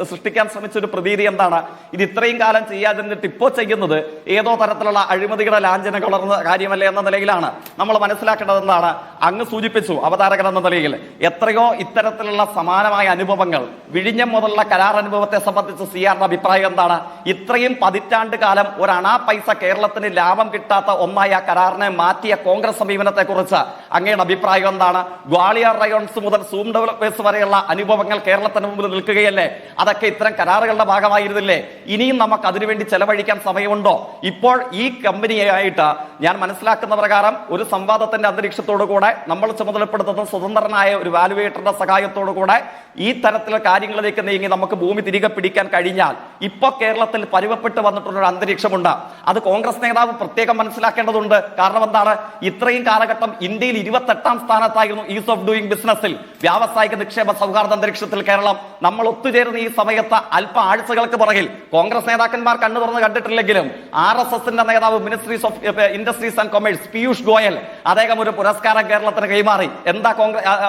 സൃഷ്ടിക്കാൻ ശ്രമിച്ച ഒരു പ്രതീതി എന്താണ്? ഇത് ഇത്രയും കാലം ചെയ്യാതിരുന്നിട്ട് ഇപ്പോൾ ചെയ്യുന്നത് ഏതോ തരത്തിലുള്ള അഴിമതിയുടെ ലാഞ്ചന കളർന്ന കാര്യമല്ലേ എന്ന നിലയിലാണ് നമ്മൾ മനസ്സിലാക്കേണ്ടത്. എന്താണ് അങ്ങ് സൂചിപ്പിച്ചു അവതാരകൻ എന്ന നിലയിൽ എത്രയോ ഇത്തരത്തിലുള്ള സമാനമായ അനുഭവങ്ങൾ, വിഴിഞ്ഞം മുതലുള്ള കരാർ അനുഭവത്തെ സംബന്ധിച്ച് CR-ന്റെ അഭിപ്രായം എന്താണ്? ഇത്രയും പതിറ്റാണ്ട് കാലം ഒരണാ പൈസ കേരളത്തിന് ലാഭം കിട്ടാത്ത ഒന്നായ കരാറിനെ മാറ്റിയ കോൺഗ്രസ് സമീപനത്തെ കുറിച്ച് അങ്ങയുടെ അഭിപ്രായം എന്താണ്? ഗ്വാളിയർ റയോൺസ് മുതൽ സൂം ഡെവലപ്പേഴ്സ് വരെയുള്ള അനുഭവങ്ങൾ കേരളത്തിന് മുമ്പിൽ നിൽക്കുകയല്ലേ? അതൊക്കെ ഇത്തരം കരാറുകളുടെ ഭാഗമായിരുന്നില്ലേ? ഇനിയും നമുക്ക് അതിനുവേണ്ടി ചെലവഴിക്കാൻ സമയമുണ്ടോ? ഇപ്പോൾ ഈ കമ്പനിയായിട്ട് ഞാൻ മനസ്സിലാക്കുന്ന പ്രകാരം ഒരു സംവാദത്തിന്റെ അന്തരീക്ഷത്തോടു കൂടെ നമ്മൾ ചുമതലപ്പെടുത്തുന്ന സ്വതന്ത്രനായ ഒരു വാലുവേറ്ററുടെ സഹായത്തോടു കൂടെ ഈ തരത്തിലുള്ള കാര്യങ്ങളിലേക്ക് നീങ്ങി നമുക്ക് ഭൂമി തിരികെ പിടിക്കാൻ കഴിഞ്ഞാൽ ഇപ്പൊ കേരളത്തിൽ പരുവപ്പെട്ട് വന്നിട്ടുള്ള ഒരു അന്തരീക്ഷമുണ്ട്. അത് കോൺഗ്രസ് നേതാവ് പ്രത്യേകം മനസ്സിലാക്കേണ്ടതുണ്ട്. കാരണം എന്താണ്? ഇത്രയും കാലഘട്ടം ഇന്ത്യയിൽ 28ാം സ്ഥാനത്തായിരുന്നു ഈസ് ഓഫ് ഡൂയിങ് ബിസിനസ്സിൽ, വ്യാവസായിക നിക്ഷേപ സൗഹാർദ്ദ അന്തരീക്ഷത്തിൽ കേരളം. നമ്മൾ ഒത്തുചേർന്ന ഈ സമയത്ത് അല്പ ആഴ്ചകൾക്ക് പുറകിൽ കോൺഗ്രസ് നേതാക്കന്മാർ കണ്ണു തുറന്ന് കണ്ടിട്ടില്ലെങ്കിലും RSSന്റെ നേതാവ് ministries of industries and commerce Piyush Goyal അദ്ദേഹം ഒരു പുരസ്കാരം കേരളത്തിന് കൈമാറി. എന്താ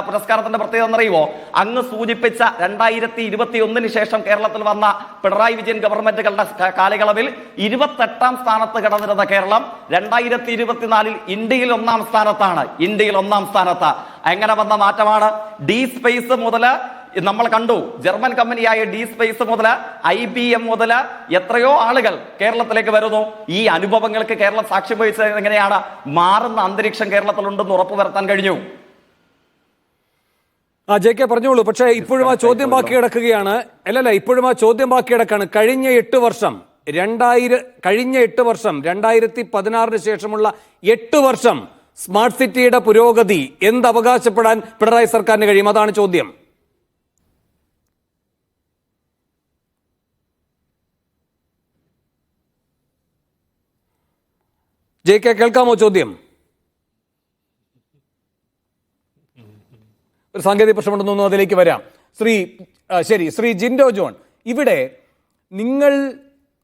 പുരസ്കാരത്തിന്റെ പ്രത്യേകത എന്നറിയുമോ? അങ്ങ് സൂചിപ്പിച്ച 2021 ശേഷം കേരളത്തിൽ വന്ന പിണറായി വിജയൻ ഗവൺമെന്റുകളുടെ കാലയളവിൽ 28ാം സ്ഥാനത്ത് കിടന്നിരുന്ന കേരളം 2024 ഇന്ത്യയിൽ 1ാം സ്ഥാനത്താണ്. ഇന്ത്യയിൽ 1ാം സ്ഥാനത്ത്. എങ്ങനെ വന്ന മാറ്റമാണ്? ഡി സ്പേസ് മുതൽ നമ്മൾ കണ്ടു, ജർമ്മൻ കമ്പനിയായ ഡി സ്പേസ് മുതൽ IBM മുതൽ എത്രയോ ആളുകൾ കേരളത്തിലേക്ക് വരുന്നു. ഈ അനുഭവങ്ങൾക്ക് കേരളം സാക്ഷ്യം വഹിച്ചത് എങ്ങനെയാണ്? മാറുന്ന അന്തരീക്ഷം കേരളത്തിലുണ്ടെന്ന് ഉറപ്പുവരുത്താൻ കഴിഞ്ഞു. JK പറഞ്ഞോളൂ. പക്ഷേ ഇപ്പോഴും ആ ചോദ്യം ബാക്കി കിടക്കുകയാണ്. ഇപ്പോഴും ആ ചോദ്യം ബാക്കി കിടക്കാണ്. കഴിഞ്ഞ 8 വർഷം 2016 ശേഷമുള്ള 8 വർഷം സ്മാർട്ട് സിറ്റിയുടെ പുരോഗതി എന്ത് അവകാശപ്പെടാൻ പിണറായി സർക്കാരിന് കഴിയും? അതാണ് ചോദ്യം. JK കേൾക്കാമോ ചോദ്യം? ഒരു സാങ്കേതിക പ്രശ്നമുണ്ടെന്നു അതിലേക്ക് വരാം. ശ്രീ ജിൻഡോ ജോൺ, ഇവിടെ നിങ്ങൾ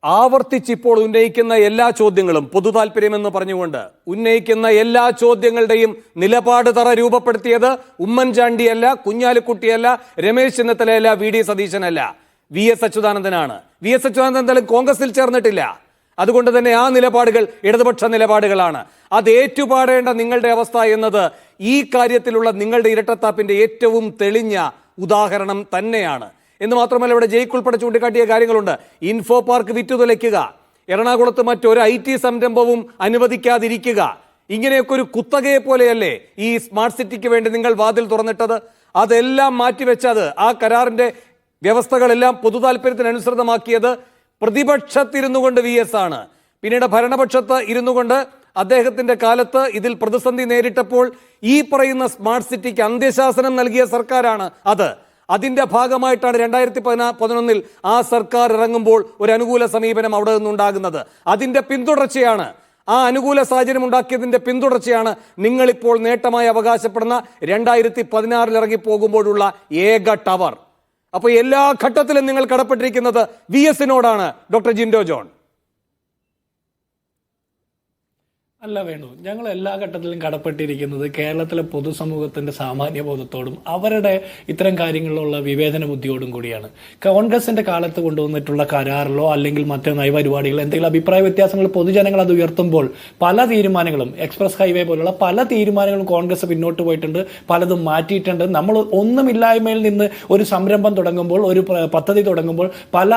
ആവർത്തിച്ചിപ്പോൾ ഉന്നയിക്കുന്ന എല്ലാ ചോദ്യങ്ങളും പൊതു താല്പര്യമെന്ന് പറഞ്ഞുകൊണ്ട് ഉന്നയിക്കുന്ന എല്ലാ ചോദ്യങ്ങളുടെയും നിലപാട് തറ രൂപപ്പെടുത്തിയത് ഉമ്മൻചാണ്ടിയല്ല, കുഞ്ഞാലിക്കുട്ടിയല്ല, Ramesh ചെന്നിത്തലയല്ല, VD സതീശനല്ല, VS അച്യുതാനന്ദനാണ്. VS Achuthanandan എന്തായാലും കോൺഗ്രസിൽ ചേർന്നിട്ടില്ല. അതുകൊണ്ട് തന്നെ ആ നിലപാടുകൾ ഇടതുപക്ഷ നിലപാടുകളാണ്. അത് ഏറ്റുപാടേണ്ട നിങ്ങളുടെ അവസ്ഥ എന്നത് ഈ കാര്യത്തിലുള്ള നിങ്ങളുടെ ഇരട്ടത്താപ്പിന്റെ ഏറ്റവും തെളിഞ്ഞ ഉദാഹരണം തന്നെയാണ്. എന്ന് മാത്രമല്ല, ഇവിടെ ജയ്ക്ക് ഉൾപ്പെടെ ചൂണ്ടിക്കാട്ടിയ കാര്യങ്ങളുണ്ട്. ഇൻഫോ പാർക്ക് വിറ്റുതുലയ്ക്കുക, എറണാകുളത്ത് മറ്റൊരു IT സംരംഭവും അനുവദിക്കാതിരിക്കുക, ഇങ്ങനെയൊക്കെ ഒരു കുത്തകയെ പോലെയല്ലേ ഈ സ്മാർട്ട് സിറ്റിക്ക് വേണ്ടി നിങ്ങൾ വാതിൽ തുറന്നിട്ടത്? അതെല്ലാം മാറ്റിവെച്ചത്, ആ കരാറിന്റെ വ്യവസ്ഥകളെല്ലാം പൊതു താല്പര്യത്തിനനുസൃതമാക്കിയത് പ്രതിപക്ഷത്തിരുന്നു കൊണ്ട് VS ആണ്. പിന്നീട് ഭരണപക്ഷത്ത് ഇരുന്നു കൊണ്ട് അദ്ദേഹത്തിന്റെ കാലത്ത് ഇതിൽ പ്രതിസന്ധി നേരിട്ടപ്പോൾ ഈ പറയുന്ന സ്മാർട്ട് സിറ്റിക്ക് അന്ത്യശാസനം നൽകിയ സർക്കാരാണ് അത്. അതിന്റെ ഭാഗമായിട്ടാണ് 2011 ആ സർക്കാർ ഇറങ്ങുമ്പോൾ ഒരു അനുകൂല സമീപനം അവിടെ നിന്നുണ്ടാകുന്നത്. അതിന്റെ പിന്തുടർച്ചയാണ്, ആ അനുകൂല സാഹചര്യം ഉണ്ടാക്കിയതിന്റെ പിന്തുടർച്ചയാണ് നിങ്ങളിപ്പോൾ നേട്ടമായി അവകാശപ്പെടുന്ന 2016 ഇറങ്ങിപ്പോകുമ്പോഴുള്ള ഏക ടവർ. അപ്പോൾ എല്ലാ ഘട്ടത്തിലും നിങ്ങൾ കടപ്പെട്ടിരിക്കുന്നത് VS-നോടാണ് ഡോക്ടർ ജിൻഡോ ജോൺ. അല്ല വേണു, ഞങ്ങൾ എല്ലാ ഘട്ടത്തിലും കടപ്പെട്ടിരിക്കുന്നത് കേരളത്തിലെ പൊതുസമൂഹത്തിന്റെ സാമാന്യ ബോധത്തോടും അവരുടെ ഇത്തരം കാര്യങ്ങളിലുള്ള വിവേചന ബുദ്ധിയോടും കൂടിയാണ്. കോൺഗ്രസിന്റെ കാലത്ത് കൊണ്ടുവന്നിട്ടുള്ള കരാറിലോ അല്ലെങ്കിൽ മറ്റു നയപരിപാടികളോ എന്തെങ്കിലും അഭിപ്രായ വ്യത്യാസങ്ങൾ പൊതുജനങ്ങൾ അത് ഉയർത്തുമ്പോൾ പല തീരുമാനങ്ങളും, എക്സ്പ്രസ് ഹൈവേ പോലുള്ള പല തീരുമാനങ്ങളും കോൺഗ്രസ് പിന്നോട്ട് പോയിട്ടുണ്ട്, പലതും മാറ്റിയിട്ടുണ്ട്. നമ്മൾ ഒന്നുമില്ലായ്മയിൽ നിന്ന് ഒരു സംരംഭം തുടങ്ങുമ്പോൾ, ഒരു പദ്ധതി തുടങ്ങുമ്പോൾ പല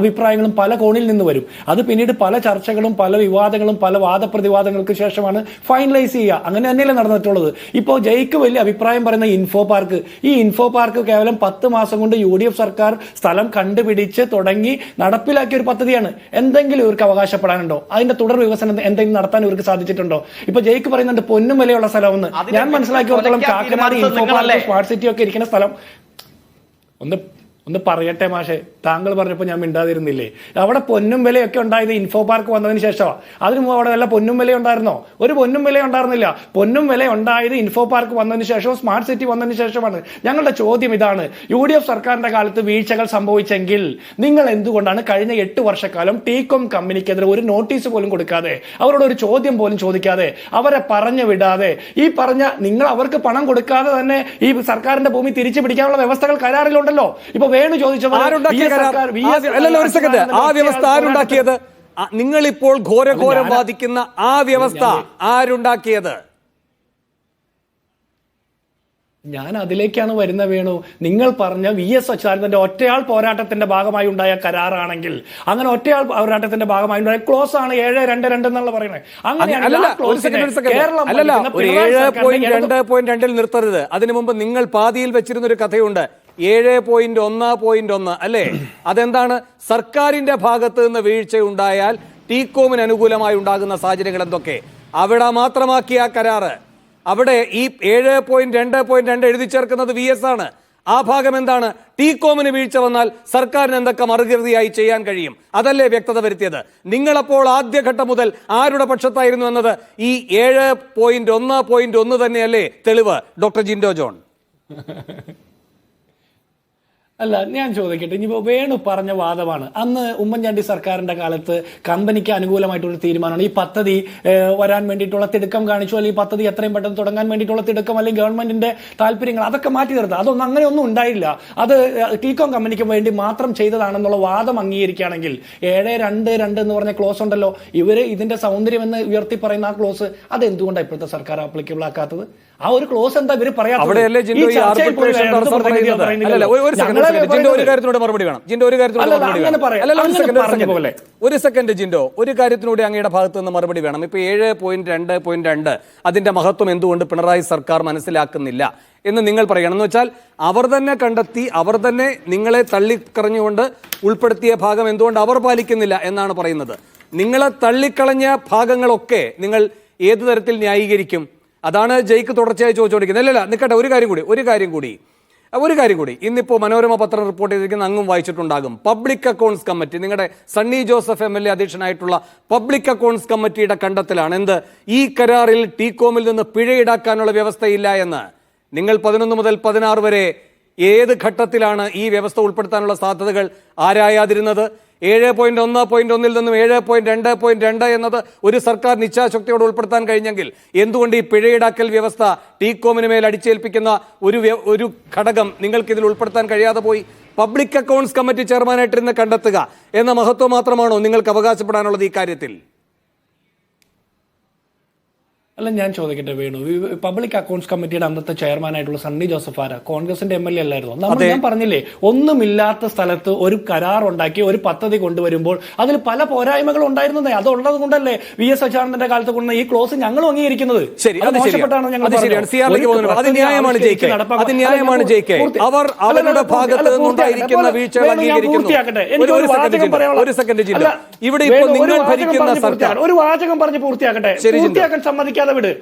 അഭിപ്രായങ്ങളും പല കോണിൽ നിന്ന് വരും. അത് പിന്നീട് പല ചർച്ചകളും പല വിവാദങ്ങളും പല വാദപ്രതിവാദങ്ങളും ശേഷമാണ് ഫൈനലൈസ് ചെയ്യുക. അങ്ങനെ തന്നെയല്ലേ നടന്നിട്ടുള്ളത്. ഇപ്പോൾ ജയിക്ക് വലിയ അഭിപ്രായം പറയുന്ന ഇൻഫോ പാർക്ക്, ഈ ഇൻഫോ പാർക്ക് കേവലം 10 മാസം കൊണ്ട് UDF സർക്കാർ സ്ഥലം കണ്ടുപിടിച്ച് തുടങ്ങി നടപ്പിലാക്കിയ ഒരു പദ്ധതിയാണ്. എന്തെങ്കിലും ഇവർക്ക് അവകാശപ്പെടാനുണ്ടോ? അതിന്റെ തുടർ വികസനം എന്തെങ്കിലും നടത്താൻ ഇവർക്ക് സാധിച്ചിട്ടുണ്ടോ? ഇപ്പൊ ജയിക്ക് പറയുന്നുണ്ട് പൊന്നും വിലയുള്ള സ്ഥലമെന്ന്. ഞാൻ മനസ്സിലാക്കിയോടത്തോളം Kakkanad info park smart city ഒക്കെ ഇരിക്കുന്ന സ്ഥലം ഒന്ന് പറയട്ടെ മാഷെ, താങ്കൾ പറഞ്ഞപ്പോൾ ഞാൻ മിണ്ടാതിരുന്നില്ലേ? അവിടെ പൊന്നും വിലയൊക്കെ ഉണ്ടായത് ഇൻഫോ പാർക്ക് വന്നതിന് ശേഷമാണ്. അതിന് മുമ്പ് അവിടെ വല്ല പൊന്നും വില ഉണ്ടായിരുന്നോ? ഒരു പൊന്നും വില ഉണ്ടായിരുന്നില്ല. പൊന്നും വില ഉണ്ടായത് ഇൻഫോ പാർക്ക് വന്നതിന് ശേഷവും സ്മാർട്ട് സിറ്റി വന്നതിന് ശേഷമാണ്. ഞങ്ങളുടെ ചോദ്യം ഇതാണ്, UDF സർക്കാരിന്റെ കാലത്ത് വീഴ്ചകൾ സംഭവിച്ചെങ്കിൽ നിങ്ങൾ എന്തുകൊണ്ടാണ് കഴിഞ്ഞ 8 വർഷക്കാലം ടീകോം കമ്പനിക്കെതിരെ ഒരു നോട്ടീസ് പോലും കൊടുക്കാതെ, അവരോട് ഒരു ചോദ്യം പോലും ചോദിക്കാതെ, അവരെ പറഞ്ഞു വിടാതെ, ഈ പറഞ്ഞ നിങ്ങൾ അവർക്ക് പണം കൊടുക്കാതെ തന്നെ ഈ സർക്കാരിന്റെ ഭൂമി തിരിച്ചു പിടിക്കാനുള്ള വ്യവസ്ഥകൾ കരാറിലുണ്ടല്ലോ? ഇപ്പൊ വേണു ചോദിച്ചത് ഒരു സെക്കൻഡ്, ആ വ്യവസ്ഥ ആരുണ്ടാക്കിയത്? നിങ്ങളിപ്പോൾ ഘോരഘോരം വാദിക്കുന്ന ആ വ്യവസ്ഥ ആരുണ്ടാക്കിയത്? ഞാൻ അതിലേക്കാണ് വരുന്ന വേണു. നിങ്ങൾ പറഞ്ഞ VS അച്യുതാനന്ദന്റെ ഒറ്റയാൾ പോരാട്ടത്തിന്റെ ഭാഗമായി ഉണ്ടായ കരാറാണെങ്കിൽ, അങ്ങനെ ഒറ്റയാൾ പോരാട്ടത്തിന്റെ ഭാഗമായി ഉണ്ടായ ക്ലോസ് ആണ് 7.2.2 എന്നുള്ള പറയുന്നത്. അങ്ങനെയല്ല, 7.2.2 നിർത്തരുത്. അതിനു മുമ്പ് നിങ്ങൾ പാതിയിൽ വെച്ചിരുന്ന ഒരു കഥയുണ്ട്, 7.1.1 അല്ലേ? അതെന്താണ്? സർക്കാരിന്റെ ഭാഗത്ത് നിന്ന് വീഴ്ചയുണ്ടായാൽ ടീകോമിന് അനുകൂലമായി ഉണ്ടാകുന്ന സാഹചര്യങ്ങൾ എന്തൊക്കെ? അവിടെ മാത്രമാക്കിയ ആ കരാറ്, അവിടെ ഈ 7.2.2 എഴുതി ചേർക്കുന്നത് VS ആണ്. ആ ഭാഗം എന്താണ്? ടീകോമിന് വീഴ്ച വന്നാൽ സർക്കാരിന് എന്തൊക്കെ മറുകൃതിയായി ചെയ്യാൻ കഴിയും, അതല്ലേ വ്യക്തത വരുത്തിയത്. നിങ്ങളപ്പോൾ ആദ്യഘട്ടം മുതൽ ആരുടെ പക്ഷത്തായിരുന്നു എന്നത് ഈ 7.1.1 തന്നെയല്ലേ തെളിവ്, ഡോക്ടർ ജിൻഡോ ജോൺ? അല്ല, ഞാൻ ചോദിക്കട്ടെ, ഇനിയിപ്പോൾ വേണു പറഞ്ഞ വാദമാണ്. അന്ന് ഉമ്മൻചാണ്ടി സർക്കാരിന്റെ കാലത്ത് കമ്പനിക്ക് അനുകൂലമായിട്ടൊരു തീരുമാനമാണ്. ഈ പദ്ധതി വരാൻ വേണ്ടിയിട്ടുള്ള തിടുക്കം കാണിച്ചു, അല്ലെങ്കിൽ ഈ പദ്ധതി എത്രയും പെട്ടെന്ന് തുടങ്ങാൻ വേണ്ടിയിട്ടുള്ള തിടുക്കം, അല്ലെങ്കിൽ ഗവൺമെന്റിന്റെ താല്പര്യങ്ങൾ അതൊക്കെ മാറ്റി നിർത്തുക. അതൊന്നും അങ്ങനെയൊന്നും ഉണ്ടായില്ല. അത് ടീകോം കമ്പനിക്ക് വേണ്ടി മാത്രം ചെയ്തതാണെന്നുള്ള വാദം അംഗീകരിക്കുകയാണെങ്കിൽ 7.2.2 എന്ന് പറഞ്ഞ ക്ലോസ് ഉണ്ടല്ലോ, ഇവര് ഇതിന്റെ സൗന്ദര്യം എന്ന് ഉയർത്തി പറയുന്ന ആ ക്ലോസ്, അതെന്തുകൊണ്ടാണ് ഇപ്പോഴത്തെ സർക്കാർ ആപ്ലിക്കബിൾ ആക്കാത്തത്? ആ ഒരു ക്ലോസ് എന്താ ഇവര് പറയാ? ഒരു സെക്കൻഡ് ജിൻഡോ, ഒരു കാര്യത്തിനൂടെ അങ്ങയുടെ ഭാഗത്ത് നിന്ന് മറുപടി വേണം. ഇപ്പൊ 7.2.2 അതിന്റെ മഹത്വം എന്തുകൊണ്ട് പിണറായി സർക്കാർ മനസ്സിലാക്കുന്നില്ല എന്ന് നിങ്ങൾ പറയണം. എന്ന് വെച്ചാൽ അവർ തന്നെ കണ്ടെത്തി, അവർ തന്നെ നിങ്ങളെ തള്ളിക്കറഞ്ഞുകൊണ്ട് ഉൾപ്പെടുത്തിയ ഭാഗം എന്തുകൊണ്ട് അവർ പാലിക്കുന്നില്ല എന്നാണ് പറയുന്നത്. നിങ്ങളെ തള്ളിക്കളഞ്ഞ ഭാഗങ്ങളൊക്കെ നിങ്ങൾ ഏതു തരത്തിൽ ന്യായീകരിക്കും? അതാണ് ജയിക്ക് തുടർച്ചയായി ചോദിച്ചുകൊണ്ടിരിക്കുന്നത്. അല്ലല്ല, നിൽക്കട്ടെ, ഒരു കാര്യം കൂടി ഇന്നിപ്പോൾ മനോരമ പത്രം റിപ്പോർട്ട് ചെയ്തിരിക്കുന്ന അങ്ങും വായിച്ചിട്ടുണ്ടാകും. പബ്ലിക് അക്കൗണ്ട്സ് കമ്മിറ്റി, നിങ്ങളുടെ സണ്ണി ജോസഫ് MLA അധ്യക്ഷനായിട്ടുള്ള പബ്ലിക് അക്കൗണ്ട്സ് കമ്മിറ്റിയുടെ കണ്ടെത്തലാണ് എന്ത്? ഈ കരാറിൽ ടീകോമിൽ നിന്ന് പിഴ ഈടാക്കാനുള്ള വ്യവസ്ഥയില്ല എന്ന്. നിങ്ങൾ 11 മുതൽ 16 വരെ ഏത് ഘട്ടത്തിലാണ് ഈ വ്യവസ്ഥ ഉൾപ്പെടുത്താനുള്ള സാധ്യതകൾ ആരായാതിരുന്നത്? 7.1.1 നിന്നും 7.2.2 എന്നത് ഒരു സർക്കാർ നിശ്ചാശക്തിയോട് ഉൾപ്പെടുത്താൻ കഴിഞ്ഞെങ്കിൽ എന്തുകൊണ്ട് ഈ പിഴയീടാക്കൽ വ്യവസ്ഥ ടീകോമിന് മേൽ അടിച്ചേൽപ്പിക്കുന്ന ഒരു ഘടകം നിങ്ങൾക്ക് ഇതിൽ ഉൾപ്പെടുത്താൻ കഴിയാതെ പോയി? പബ്ലിക് അക്കൗണ്ട്സ് കമ്മിറ്റി ചെയർമാനായിട്ടിരുന്ന് കണ്ടെത്തുക എന്ന മഹത്വം മാത്രമാണോ നിങ്ങൾക്ക് അവകാശപ്പെടാനുള്ളത് ഈ കാര്യത്തിൽ? അല്ല, ഞാൻ ചോദിക്കട്ടെ വേണു, പബ്ലിക് അക്കൗണ്ട്സ് കമ്മിറ്റിയുടെ അന്നത്തെ ചെയർമാനായിട്ടുള്ള സണ്ണി ജോസഫ് ആരാ? കോൺഗ്രസിന്റെ MLA അല്ലായിരുന്നു? ഞാൻ പറഞ്ഞില്ലേ, ഒന്നുമില്ലാത്ത സ്ഥലത്ത് ഒരു കരാർ ഉണ്ടാക്കി ഒരു പദ്ധതി കൊണ്ടുവരുമ്പോൾ അതിൽ പല പോരായ്മകൾ ഉണ്ടായിരുന്നതേ. അതുള്ളത് കൊണ്ടല്ലേ VS അച്യുതാനന്ദന്റെ കാലത്ത് കൊണ്ട് ഈ ക്ലോസ് ഞങ്ങൾ അംഗീകരിക്കുന്നത്. മോശപ്പെട്ടാണോ ഞങ്ങൾ? അവർ അവരുടെ ഭാഗത്ത് നിന്നുണ്ടായിരിക്കുന്ന വീഴ്ചകൾ അംഗീകരിക്കുന്നു. ഇവിടെ ഇപ്പോൾ നിങ്ങൾ ഭരിക്കുന്ന സർക്കാർ ഒരു വാചകം പറഞ്ഞ് പൂർത്തിയാക്കാൻ സമ്മതിക്കാതെ വിട്.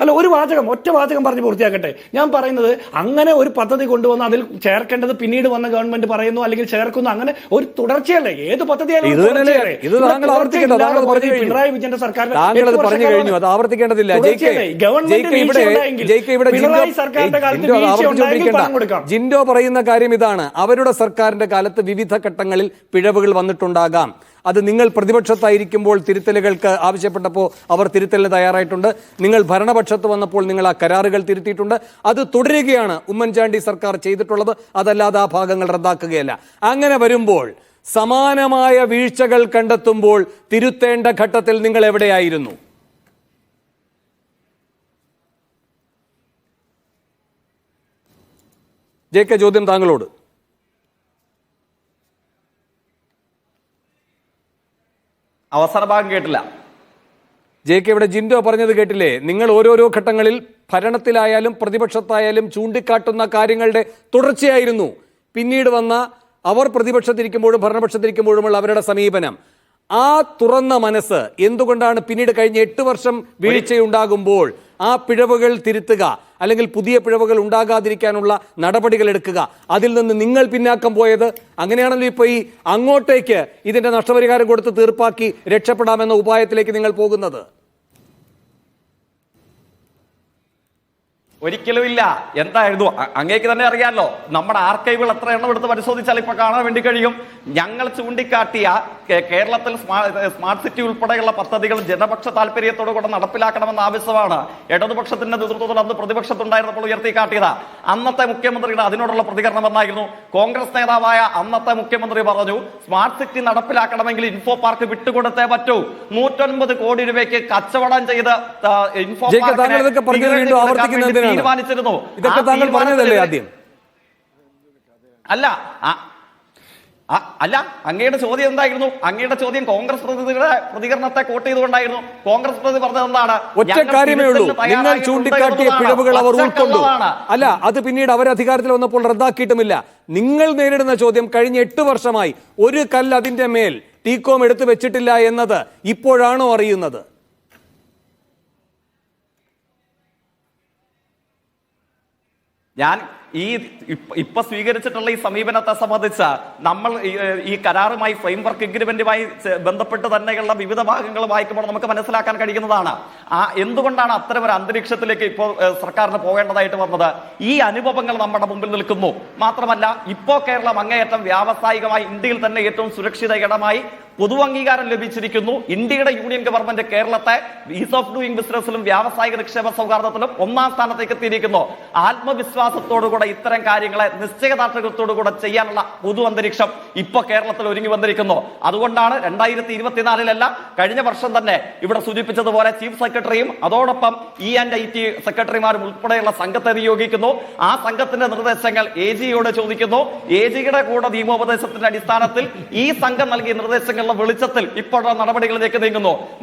അല്ല, ഒറ്റ വാചകം പറഞ്ഞ് പൂർത്തിയാക്കട്ടെ. ഞാൻ പറയുന്നത്, അങ്ങനെ ഒരു പദ്ധതി കൊണ്ടുവന്ന് അതിൽ ചേർക്കേണ്ടത് പിന്നീട് വന്ന ഗവൺമെന്റ് പറയുന്നു അല്ലെങ്കിൽ ചേർക്കുന്നു, അങ്ങനെ ഒരു തുടർച്ചയല്ലേ? ഏത് പദ്ധതിയാലും പിണറായി വിജയന്റെ സർക്കാർ ആവർത്തിക്കേണ്ടതില്ല. ജിൻഡോ പറയുന്ന കാര്യം ഇതാണ്, അവരുടെ സർക്കാരിന്റെ കാലത്ത് വിവിധ ഘട്ടങ്ങളിൽ പിഴവുകൾ വന്നിട്ടുണ്ടാകാം. അത് നിങ്ങൾ പ്രതിപക്ഷത്തായിരിക്കുമ്പോൾ തിരുത്തലുകൾക്ക് ആവശ്യപ്പെട്ടപ്പോൾ അവർ തിരുത്തലിന് തയ്യാറായിട്ടുണ്ട്. നിങ്ങൾ ഭരണപക്ഷത്ത് വന്നപ്പോൾ നിങ്ങൾ ആ കരാറുകൾ തിരുത്തിയിട്ടുണ്ട്. അത് തുടരുകയാണ് ഉമ്മൻചാണ്ടി സർക്കാർ ചെയ്തിട്ടുള്ളത്. അതല്ലാതെ ആ ഭാഗങ്ങൾ റദ്ദാക്കുകയല്ല. അങ്ങനെ വരുമ്പോൾ സമാനമായ വീഴ്ചകൾ കണ്ടെത്തുമ്പോൾ തിരുത്തേണ്ട ഘട്ടത്തിൽ നിങ്ങൾ എവിടെയായിരുന്നു? JK, ചോദ്യം താങ്കളോട്. അവസാന ഭാഗം കേട്ടില്ല. JK, ഇവിടെ ജിൻഡോ പറഞ്ഞത് കേട്ടില്ലേ? നിങ്ങൾ ഓരോരോ ഘട്ടങ്ങളിൽ ഭരണത്തിലായാലും പ്രതിപക്ഷത്തായാലും ചൂണ്ടിക്കാട്ടുന്ന കാര്യങ്ങളുടെ തുടർച്ചയായിരുന്നു പിന്നീട് വന്ന അവർ പ്രതിപക്ഷത്തിരിക്കുമ്പോഴും ഭരണപക്ഷത്തിരിക്കുമ്പോഴുമുള്ള അവരുടെ സമീപനം. ആ തുറന്ന മനസ്സ് എന്തുകൊണ്ടാണ് പിന്നീട് കഴിഞ്ഞ 8 വർഷം വീഴ്ചയുണ്ടാകുമ്പോൾ ആ പിഴവുകൾ തിരുത്തുക, അല്ലെങ്കിൽ പുതിയ പിഴവുകൾ ഉണ്ടാകാതിരിക്കാനുള്ള നടപടികൾ എടുക്കുക, അതിൽ നിന്ന് നിങ്ങൾ പിന്നാക്കം പോയത്? അങ്ങനെയാണല്ലോ ഇപ്പോൾ ഈ അങ്ങോട്ടേക്ക് ഇതിന്റെ നഷ്ടപരിഹാരം കൊടുത്ത് തീർപ്പാക്കി രക്ഷപ്പെടാമെന്ന ഉപായത്തിലേക്ക് നിങ്ങൾ പോകുന്നത്. ഒരിക്കലുമില്ല. എന്തായിരുന്നു അങ്ങേക്ക് തന്നെ അറിയാമല്ലോ. നമ്മുടെ ആർക്കൈവുകൾ എത്ര എണ്ണം എടുത്ത് പരിശോധിച്ചാൽ ഇപ്പൊ കാണാൻ വേണ്ടി കഴിയും. ഞങ്ങൾ ചൂണ്ടിക്കാട്ടിയ കേരളത്തിൽ സ്മാർട്ട് സിറ്റി ഉൾപ്പെടെയുള്ള പദ്ധതികൾ ജനപക്ഷ താല്പര്യത്തോടു കൂടെ നടപ്പിലാക്കണമെന്ന ആവശ്യമാണ് ഇടതുപക്ഷത്തിന്റെ നേതൃത്വത്തിൽ അന്ന് പ്രതിപക്ഷത്തുണ്ടായിരുന്നപ്പോൾ ഉയർത്തിക്കാട്ടിയത്. അന്നത്തെ മുഖ്യമന്ത്രിയുടെ അതിനോടുള്ള പ്രതികരണം എന്നായിരുന്നു? കോൺഗ്രസ് നേതാവായ അന്നത്തെ മുഖ്യമന്ത്രി പറഞ്ഞു, സ്മാർട്ട് സിറ്റി നടപ്പിലാക്കണമെങ്കിൽ ഇൻഫോ പാർക്ക് വിട്ടുകൊടുത്തേ പറ്റൂ. 109 കോടി രൂപയ്ക്ക് കച്ചവടം ചെയ്ത് ഇൻഫോ പാർക്ക് തീരുമാനിച്ചിരുന്നു. ഇതൊക്കെ താങ്കൾ പറഞ്ഞതല്ലേ ആദ്യം? അല്ല, അങ്ങയുടെ ചോദ്യം എന്തായിരുന്നു? അങ്ങയുടെ ചോദ്യം കോൺഗ്രസ് പ്രതിനിധിയുടെ പ്രതികരണത്തെ കോട്ട് ചെയ്തുകൊണ്ടായിരുന്നു. കോൺഗ്രസ് പ്രതി പറഞ്ഞത് എന്താണ്? ഒറ്റ കാര്യമേ ഉള്ളൂ, നിങ്ങൾ ചൂണ്ടിക്കാട്ടിയ പിഴവുകൾ അവർ ഉൾക്കൊണ്ടു. അല്ല, അത് പിന്നീട് അവർ അധികാരത്തിൽ വന്നപ്പോൾ റദ്ദാക്കിയിട്ടുമില്ല. നിങ്ങൾ നേരിടുന്ന ചോദ്യം, കഴിഞ്ഞ 8 വർഷമായി ഒരു കല്ല് അതിന്റെ മേൽ ടീകോം എടുത്തു വെച്ചിട്ടില്ല എന്നത് ഇപ്പോഴാണോ അറിയുന്നത്? ഞാൻ ഇപ്പൊ സ്വീകരിച്ചിട്ടുള്ള ഈ സമീപനത്തെ സംബന്ധിച്ച് നമ്മൾ ഈ കരാറുമായി ഫ്രെയിംവർക്ക് എഗ്രിമെന്റുമായി ബന്ധപ്പെട്ട് തന്നെയുള്ള വിവിധ ഭാഗങ്ങൾ വായിക്കുമ്പോൾ നമുക്ക് മനസ്സിലാക്കാൻ കഴിയുന്നതാണ് എന്തുകൊണ്ടാണ് അത്തരം ഒരു അന്തരീക്ഷത്തിലേക്ക് ഇപ്പോൾ സർക്കാരിന് പോകേണ്ടതായിട്ട് വന്നത്. ഈ അനുഭവങ്ങൾ നമ്മുടെ മുമ്പിൽ നിൽക്കുന്നു. മാത്രമല്ല, ഇപ്പോ കേരളം അങ്ങേയറ്റം വ്യാവസായികമായി ഇന്ത്യയിൽ തന്നെ ഏറ്റവും സുരക്ഷിത ഇടമായി പൊതു അംഗീകാരം ലഭിച്ചിരിക്കുന്നു. ഇന്ത്യയുടെ യൂണിയൻ ഗവൺമെന്റ് കേരളത്തെ ഈസ് ഓഫ് ഡൂയിങ് ബിസിനസ്സിലും വ്യാവസായിക നിക്ഷേപ സൗഹാർദ്ദത്തിലും 1ാം സ്ഥാനത്തേക്ക് എത്തിയിരിക്കുന്നു. ആത്മവിശ്വാസത്തോടുകൂടെ ഇത്തരം കാര്യങ്ങളെ നിശ്ചയദാർഢ്യത്തോടുകൂടെ ചെയ്യാനുള്ള പൊതു അന്തരീക്ഷം ഇപ്പൊ കേരളത്തിൽ ഒരുങ്ങി വന്നിരിക്കുന്നു. അതുകൊണ്ടാണ് 2024 കഴിഞ്ഞ വർഷം തന്നെ ഇവിടെ സൂചിപ്പിച്ചതുപോലെ ചീഫ് സെക്രട്ടറിയും അതോടൊപ്പം E&IT സെക്രട്ടറിമാരും ഉൾപ്പെടെയുള്ള സംഘത്തെ നിയോഗിക്കുന്നു. ആ സംഘത്തിന്റെ നിർദ്ദേശങ്ങൾ AG-യോട് ചോദിക്കുന്നു. AG-യുടെ കൂടെ നിയമോപദേശത്തിന്റെ അടിസ്ഥാനത്തിൽ ഈ സംഘം നൽകിയ നിർദ്ദേശങ്ങൾ വെളിച്ചത്തിൽ ഇപ്പോഴുള്ള നടപടികളിലേക്ക്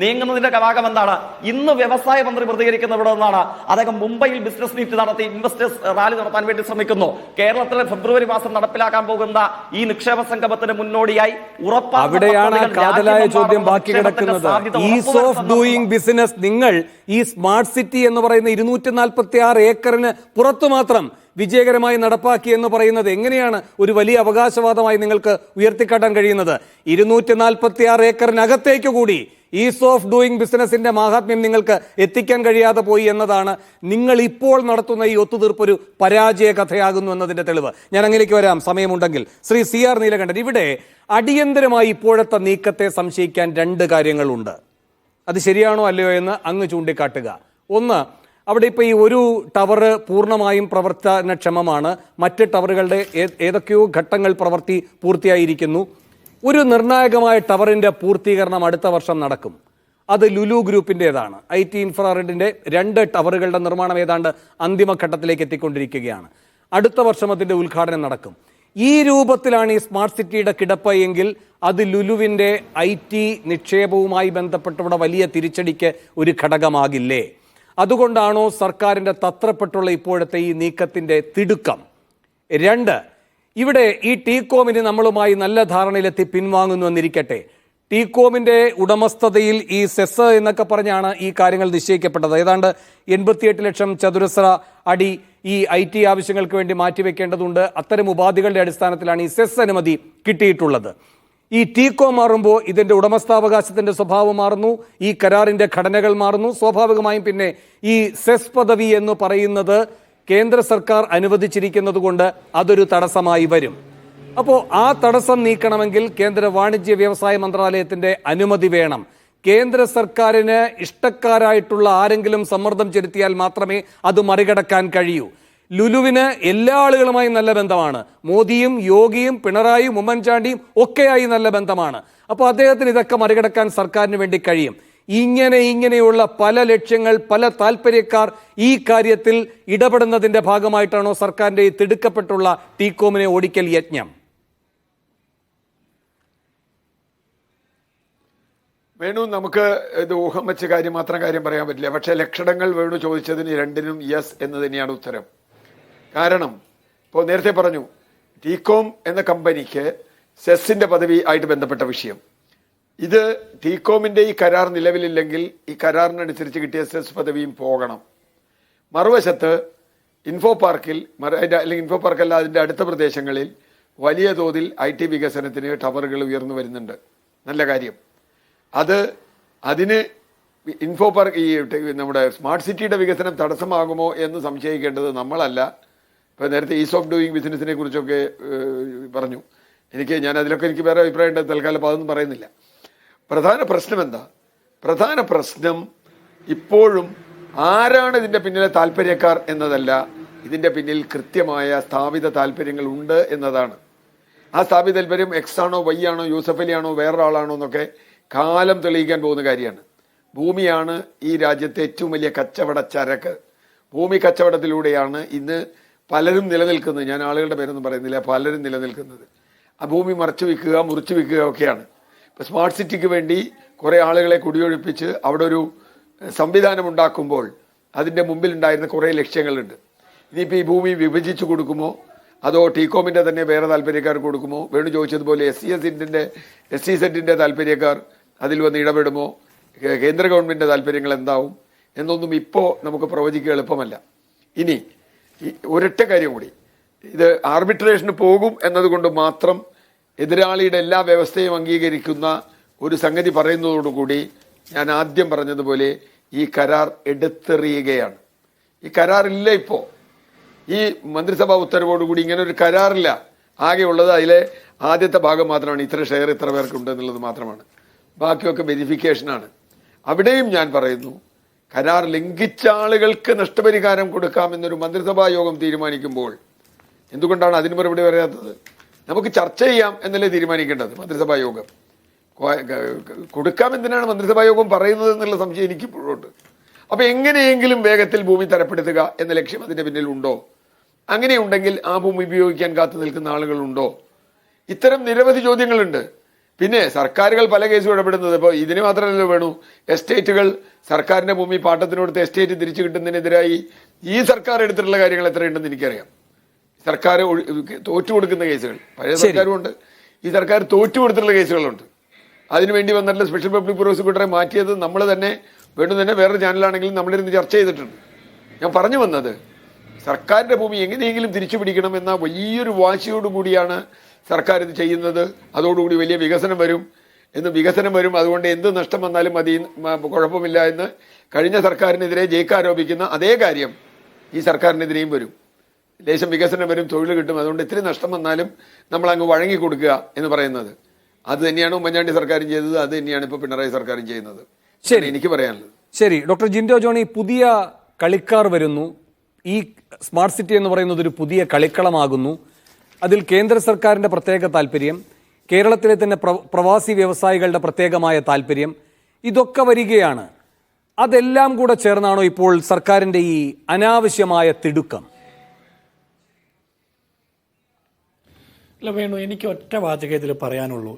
നീങ്ങുന്നതിന്റെ ഭാഗം എന്താണ്? ഇന്ന് വ്യവസായ മന്ത്രി പ്രതികരിക്കുന്ന ഇവിടെ നിന്നാണ്. അദ്ദേഹം മുംബൈയിൽ ബിസിനസ് മീറ്റ് നടത്തി ഇൻവെസ്റ്റേഴ്സ് റാലി നടത്താൻ വേണ്ടി ശ്രമിക്കുന്നു. കേരളത്തിലെ ഫെബ്രുവരി മാസം നടപ്പിലാക്കാൻ പോകുന്ന ഈ നിക്ഷേപ സംഗമത്തിന് മുന്നോടിയായി അവിടെയാണ് കാതലായ ചോദ്യം ബാക്കി കിടക്കുന്നത്. ഈസ് ഓഫ് ഡൂയിങ് ബിസിനസ് നിങ്ങൾ ഈ സ്മാർട്ട് സിറ്റി എന്ന് പറയുന്ന 246 ഏക്കറിന് പുറത്തു മാത്രം വിജയകരമായി നടപ്പാക്കി എന്ന് പറയുന്നത് എങ്ങനെയാണ് ഒരു വലിയ അവകാശവാദമായി നിങ്ങൾക്ക് ഉയർത്തിക്കാട്ടാൻ കഴിയുന്നത്? 246 ഏക്കറിനകത്തേക്ക് കൂടി ഈസ് ഓഫ് ഡൂയിങ് ബിസിനസിന്റെ മാഹാത്മ്യം നിങ്ങൾക്ക് എത്തിക്കാൻ കഴിയാതെ പോയി എന്നതാണ് നിങ്ങൾ ഇപ്പോൾ നടത്തുന്ന ഈ ഒത്തുതീർപ്പ് ഒരു പരാജയ കഥയാകുന്നു എന്നതിന്റെ തെളിവ്. ഞാൻ അങ്ങനെയൊക്കെ വരാം സമയമുണ്ടെങ്കിൽ. ശ്രീ CR നീലകണ്ഠൻ, ഇവിടെ അടിയന്തരമായി ഇപ്പോഴത്തെ നീക്കത്തെ സംശയിക്കാൻ 2 കാര്യങ്ങളുണ്ട്. അത് ശരിയാണോ അല്ലയോ എന്ന് അങ്ങ് ചൂണ്ടിക്കാട്ടുക. ഒന്ന്, അവിടെ ഇപ്പോൾ ഈ ഒരു ടവർ പൂർണ്ണമായും പ്രവർത്തനക്ഷമമാണ്. മറ്റ് ടവറുകളുടെ ഏതൊക്കെയോ ഘട്ടങ്ങൾ പ്രവൃത്തി പൂർത്തിയായിരിക്കുന്നു. ഒരു നിർണായകമായ ടവറിൻ്റെ പൂർത്തീകരണം അടുത്ത വർഷം നടക്കും. അത് ലുലു ഗ്രൂപ്പിൻ്റെതാണ്. IT ഇൻഫ്രാറെഡിൻ്റെ 2 ടവറുകളുടെ നിർമ്മാണം ഏതാണ്ട് അന്തിമഘട്ടത്തിലേക്ക് എത്തിക്കൊണ്ടിരിക്കുകയാണ്. അടുത്ത വർഷം അതിൻ്റെ ഉദ്ഘാടനം നടക്കും. ഈ രൂപത്തിലാണ് ഈ സ്മാർട്ട് സിറ്റിയുടെ കിടപ്പ് എങ്കിൽ അത് ലുലുവിൻ്റെ IT നിക്ഷേപവുമായി ബന്ധപ്പെട്ടവിടെ വലിയ തിരിച്ചടിക്ക് ഒരു ഘടകമാകില്ലേ? അതുകൊണ്ടാണോ സർക്കാരിൻ്റെ തത്രപ്പെട്ടുള്ള ഇപ്പോഴത്തെ ഈ നീക്കത്തിൻ്റെ തിടുക്കം? 2, ഇവിടെ ഈ ടീകോമിന് നമ്മളുമായി നല്ല ധാരണയിലെത്തി പിൻവാങ്ങുന്നു എന്നിരിക്കട്ടെ, ടീകോമിൻ്റെ ഉടമസ്ഥതയിൽ ഈ സെസ് എന്നൊക്കെ പറഞ്ഞാണ് ഈ കാര്യങ്ങൾ നിശ്ചയിക്കപ്പെട്ടത്. ഏതാണ്ട് 88 ലക്ഷം ചതുരശ്ര അടി ഈ IT ആവശ്യങ്ങൾക്ക് വേണ്ടി മാറ്റിവെക്കേണ്ടതുണ്ട്. അത്തരം ഉപാധികളുടെ അടിസ്ഥാനത്തിലാണ് ഈ സെസ് അനുമതി കിട്ടിയിട്ടുള്ളത്. ഈ ടീകോം മാറുമ്പോൾ ഇതിൻ്റെ ഉടമസ്ഥാവകാശത്തിൻ്റെ സ്വഭാവം മാറുന്നു, ഈ കരാറിൻ്റെ ഘടനകൾ മാറുന്നു. സ്വാഭാവികമായും പിന്നെ ഈ സെസ് പദവി എന്ന് പറയുന്നത് കേന്ദ്ര സർക്കാർ അനുവദിച്ചിരിക്കുന്നത് കൊണ്ട് അതൊരു തടസ്സമായി വരും. അപ്പോൾ ആ തടസ്സം നീക്കണമെങ്കിൽ കേന്ദ്ര വാണിജ്യ വ്യവസായ മന്ത്രാലയത്തിൻ്റെ അനുമതി വേണം. കേന്ദ്ര സർക്കാരിന് ഇഷ്ടക്കാരായിട്ടുള്ള ആരെങ്കിലും സമ്മർദ്ദം ചെലുത്തിയാൽ മാത്രമേ അത് മറികടക്കാൻ കഴിയൂ. ലുലുവിന് എല്ലാ ആളുകളുമായും നല്ല ബന്ധമാണ്. മോദിയും യോഗിയും പിണറായിയും ഉമ്മൻചാണ്ടിയും ഒക്കെയായി നല്ല ബന്ധമാണ്. അപ്പോൾ അദ്ദേഹത്തിന് ഇതൊക്കെ മറികടക്കാൻ സർക്കാരിന് വേണ്ടി കഴിയും. ഇങ്ങനെയുള്ള പല ലക്ഷ്യങ്ങൾ, പല താല്പര്യക്കാർ ഈ കാര്യത്തിൽ ഇടപെടുന്നതിൻ്റെ ഭാഗമായിട്ടാണോ സർക്കാരിൻ്റെ ഈ തിടുക്കപ്പെട്ടുള്ള ടീകോമിനെ ഓടിക്കൽ യജ്ഞം? വേണു, നമുക്ക് ഇത് ഊഹം വെച്ച മാത്രം കാര്യം പറയാൻ പറ്റില്ല. പക്ഷേ ലക്ഷണങ്ങൾ വേണു ചോദിച്ചതിന് 2നും യെസ് എന്ന് തന്നെയാണ് ഉത്തരം. കാരണം ഇപ്പോൾ നേരത്തെ പറഞ്ഞു, ടീകോം എന്ന കമ്പനിക്ക് സെസ്സിന്റെ പദവി ആയിട്ട് ബന്ധപ്പെട്ട വിഷയം ഇത്. ടീകോമിന്റെ ഈ കരാർ നിലവിലില്ലെങ്കിൽ ഈ കരാറിനനുസരിച്ച് കിട്ടിയ സെസ് പദവിയും പോകണം. മറുവശത്ത് ഇൻഫോ പാർക്കിൽ അല്ലെങ്കിൽ ഇൻഫോ പാർക്കല്ല അതിൻ്റെ അടുത്ത പ്രദേശങ്ങളിൽ വലിയ തോതിൽ IT വികസനത്തിന് ടവറുകൾ ഉയർന്നു വരുന്നുണ്ട്. നല്ല കാര്യം. അതിന് ഇൻഫോ പാർക്ക് ഈ നമ്മുടെ സ്മാർട്ട് സിറ്റിയുടെ വികസനം തടസ്സമാകുമോ എന്ന് സംശയിക്കേണ്ടത് നമ്മളല്ല. ഇപ്പോൾ നേരത്തെ ഈസ് ഓഫ് ഡൂയിങ് ബിസിനസിനെ കുറിച്ചൊക്കെ പറഞ്ഞു. ഞാൻ അതിലൊക്കെ എനിക്ക് വേറെ അഭിപ്രായമുണ്ട്. തൽക്കാലം അപ്പോൾ അതൊന്നും പറയുന്നില്ല. പ്രധാന പ്രശ്നം എന്താ? പ്രധാന പ്രശ്നം ഇപ്പോഴും ആരാണ് ഇതിൻ്റെ പിന്നിലെ താല്പര്യക്കാർ എന്നതല്ല, ഇതിൻ്റെ പിന്നിൽ കൃത്യമായ സ്ഥാപിത താല്പര്യങ്ങൾ ഉണ്ട് എന്നതാണ്. ആ സ്ഥാപിത താല്പര്യം X ആണോ Y ആണോ യൂസഫ് അലി ആണോ വേറൊരാളാണോ എന്നൊക്കെ കാലം തെളിയിക്കാൻ പോകുന്ന കാര്യമാണ്. ഭൂമിയാണ് ഈ രാജ്യത്തെ ഏറ്റവും വലിയ കച്ചവട ചരക്ക്. ഭൂമി കച്ചവടത്തിലൂടെയാണ് ഇന്ന് പലരും നിലനിൽക്കുന്നത്. ഞാൻ ആളുകളുടെ പേരൊന്നും പറയുന്നില്ല, പലരും നിലനിൽക്കുന്നത്. ആ ഭൂമി മറിച്ചു വിൽക്കുക, മുറിച്ചു വിൽക്കുക ഒക്കെയാണ്. ഇപ്പോൾ സ്മാർട്ട് സിറ്റിക്ക് വേണ്ടി കുറേ ആളുകളെ കുടിയൊഴിപ്പിച്ച് അവിടെ ഒരു സംവിധാനം ഉണ്ടാക്കുമ്പോൾ അതിൻ്റെ മുമ്പിലുണ്ടായിരുന്ന കുറേ ലക്ഷ്യങ്ങളുണ്ട്. ഇനിയിപ്പോൾ ഈ ഭൂമി വിഭജിച്ചു കൊടുക്കുമോ, അതോ ടീകോമിൻ്റെ തന്നെ വേറെ താല്പര്യക്കാർക്ക് കൊടുക്കുമോ? വേണു ചോദിച്ചതുപോലെ SEZ താല്പര്യക്കാർ അതിൽ വന്ന് ഇടപെടുമോ? കേന്ദ്ര ഗവൺമെൻറ്റിൻ്റെ താല്പര്യങ്ങൾ എന്താവും എന്നൊന്നും ഇപ്പോൾ നമുക്ക് പ്രവചിക്കുക എളുപ്പമല്ല. ഇനി ഒരൊറ്റ കാര്യം കൂടി, ഇത് ആർബിട്രേഷന് പോകും എന്നതുകൊണ്ട് മാത്രം എതിരാളിയുടെ എല്ലാ വ്യവസ്ഥയും അംഗീകരിക്കുന്ന ഒരു സംഗതി പറയുന്നതോടുകൂടി ഞാൻ ആദ്യം പറഞ്ഞതുപോലെ ഈ കരാർ എടുത്തെറിയുകയാണ്. ഈ കരാറില്ല. ഇപ്പോൾ ഈ മന്ത്രിസഭാ ഉത്തരവോടുകൂടി ഇങ്ങനെ ഒരു കരാറില്ല. ആകെ ഉള്ളത് അതിലെ ആദ്യത്തെ ഭാഗം മാത്രമാണ്. ഇത്ര ഷെയർ ഇത്ര പേർക്കുണ്ട് എന്നുള്ളത് മാത്രമാണ്. ബാക്കിയൊക്കെ വെരിഫിക്കേഷനാണ്. അവിടെയും ഞാൻ പറയുന്നു, കരാർ ലംഘിച്ച ആളുകൾക്ക് നഷ്ടപരിഹാരം കൊടുക്കാമെന്നൊരു മന്ത്രിസഭാ യോഗം തീരുമാനിക്കുമ്പോൾ എന്തുകൊണ്ടാണ് അതിന് മറുപടി പറയാത്തത്? നമുക്ക് ചർച്ച ചെയ്യാം എന്നല്ലേ തീരുമാനിക്കേണ്ടത് മന്ത്രിസഭാ യോഗം. കൊടുക്കാമെന്തിനാണ് മന്ത്രിസഭാ യോഗം പറയുന്നത് എന്നുള്ള സംശയം എനിക്കിപ്പോഴുണ്ട്. അപ്പോൾ എങ്ങനെയെങ്കിലും വേഗത്തിൽ ഭൂമി തരപ്പെടുത്തുക എന്ന ലക്ഷ്യം അതിൻ്റെ പിന്നിലുണ്ടോ? അങ്ങനെയുണ്ടെങ്കിൽ ആ ഭൂമി ഉപയോഗിക്കാൻ കാത്തു നിൽക്കുന്ന ആളുകളുണ്ടോ? ഇത്തരം നിരവധി ചോദ്യങ്ങളുണ്ട്. പിന്നെ സർക്കാരുകൾ പല കേസും ഇടപെടുന്നത് ഇപ്പോൾ ഇതിന് മാത്രമല്ലല്ലോ വേണു. എസ്റ്റേറ്റുകൾ സർക്കാരിൻ്റെ ഭൂമി പാട്ടത്തിനോടുത്ത് എസ്റ്റേറ്റ് തിരിച്ചു കിട്ടുന്നതിനെതിരായി ഈ സർക്കാർ എടുത്തിട്ടുള്ള കാര്യങ്ങൾ എത്രയുണ്ടെന്ന് എനിക്കറിയാം. സർക്കാർ തോറ്റു കൊടുക്കുന്ന കേസുകൾ പഴയ സർക്കാരുമുണ്ട്, ഈ സർക്കാർ തോറ്റു കൊടുത്തിട്ടുള്ള കേസുകളുണ്ട്. അതിനുവേണ്ടി വന്നിട്ടുള്ള സ്പെഷ്യൽ പബ്ലിക് പ്രോസിക്യൂട്ടറെ മാറ്റിയത് നമ്മൾ തന്നെ വേണ്ടു തന്നെ വേറൊരു ചാനലാണെങ്കിലും നമ്മളിരുന്ന് ചർച്ച ചെയ്തിട്ടുണ്ട്. ഞാൻ പറഞ്ഞു വന്നത്, സർക്കാരിൻ്റെ ഭൂമി എങ്ങനെയെങ്കിലും തിരിച്ചു പിടിക്കണമെന്ന വലിയൊരു വാശിയോടുകൂടിയാണ് സർക്കാർ ഇത് ചെയ്യുന്നത്. അതോടുകൂടി വലിയ വികസനം വരും അതുകൊണ്ട് എന്ത് നഷ്ടം വന്നാലും മതി, കുഴപ്പമില്ല എന്ന് കഴിഞ്ഞ സർക്കാരിനെതിരെ ജയിക്ക് ആരോപിക്കുന്ന അതേ കാര്യം ഈ സർക്കാരിനെതിരെയും വരും. ലേശം വികസനം വരും, തൊഴിൽ കിട്ടും, അതുകൊണ്ട് ഇത്തിരി നഷ്ടം വന്നാലും നമ്മൾ അങ്ങ് വഴങ്ങി കൊടുക്കുക എന്ന് പറയുന്നത് അത് തന്നെയാണ് ഉമ്മൻചാണ്ടി സർക്കാരും ചെയ്തത്. അത് തന്നെയാണ് ഇപ്പോൾ പിണറായി സർക്കാരും ചെയ്യുന്നത്. ശരി, എനിക്ക് പറയാനുള്ളത്. ശരി, ഡോക്ടർ ജിൻഡോ ജോണി, പുതിയ കളിക്കാർ വരുന്നു. ഈ സ്മാർട്ട് സിറ്റി എന്ന് പറയുന്നത് ഒരു പുതിയ കളിക്കളമാകുന്നു. അതിൽ കേന്ദ്ര സർക്കാരിൻ്റെ പ്രത്യേക താല്പര്യം, കേരളത്തിലെ തന്നെ പ്രവാസി വ്യവസായികളുടെ പ്രത്യേകമായ താല്പര്യം, ഇതൊക്കെ വരികയാണ്. അതെല്ലാം കൂടെ ചേർന്നാണോ ഇപ്പോൾ സർക്കാരിൻ്റെ ഈ അനാവശ്യമായ തിടുക്കം? അല്ല വേണു, എനിക്ക് ഒറ്റ വാചകത്തിൽ പറയാനുള്ളൂ.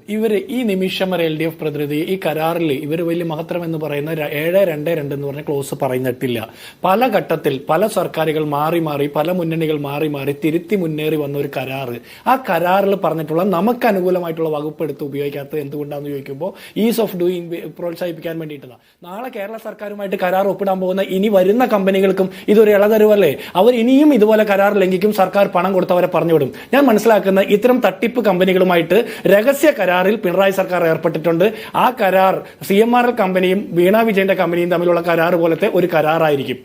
ഈ നിമിഷം വരെ LDF പ്രതിനിധി ഈ കരാറിൽ ഇവർ വലിയ മഹത്തരം എന്ന് പറയുന്ന 722 എന്ന് പറഞ്ഞ ക്ലോസ് പറഞ്ഞിട്ടില്ല. പല ഘട്ടത്തിൽ പല സർക്കാരുകൾ മാറി മാറി, പല മുന്നണികൾ മാറി മാറി തിരുത്തി മുന്നേറി വന്ന ഒരു കരാറ്. ആ കരാറിൽ പറഞ്ഞിട്ടുള്ള നമുക്ക് അനുകൂലമായിട്ടുള്ള വകുപ്പ് എടുത്ത് ഉപയോഗിക്കാത്തത് എന്തുകൊണ്ടാണെന്ന് ചോദിക്കുമ്പോൾ ഈസ് ഓഫ് ഡൂയിങ് പ്രോത്സാഹിപ്പിക്കാൻ വേണ്ടിയിട്ടാണ്. നാളെ കേരള സർക്കാരുമായിട്ട് കരാർ ഒപ്പിടാൻ പോകുന്ന ഇനി വരുന്ന കമ്പനികൾക്കും ഇതൊരു ഇളതരുവല്ലേ? അവർ ഇനിയും ഇതുപോലെ കരാർ ലംഘിക്കും, സർക്കാർ പണം കൊടുത്തവരെ പറഞ്ഞുവിടും. ഞാൻ മനസ്സിലാക്കുന്ന ഇത്തരം തട്ടിപ്പ് കമ്പനികളുമായിട്ട് രഹസ്യ കരാറിൽ പിണറായി സർക്കാർ ഏർപ്പെട്ടിട്ടുണ്ട്. ആ കരാർ CMRL കമ്പനിയും വീണ വിജയന്റെ കമ്പനിയും തമ്മിലുള്ള കരാർ പോലത്തെ ഒരു കരാറായിരിക്കും.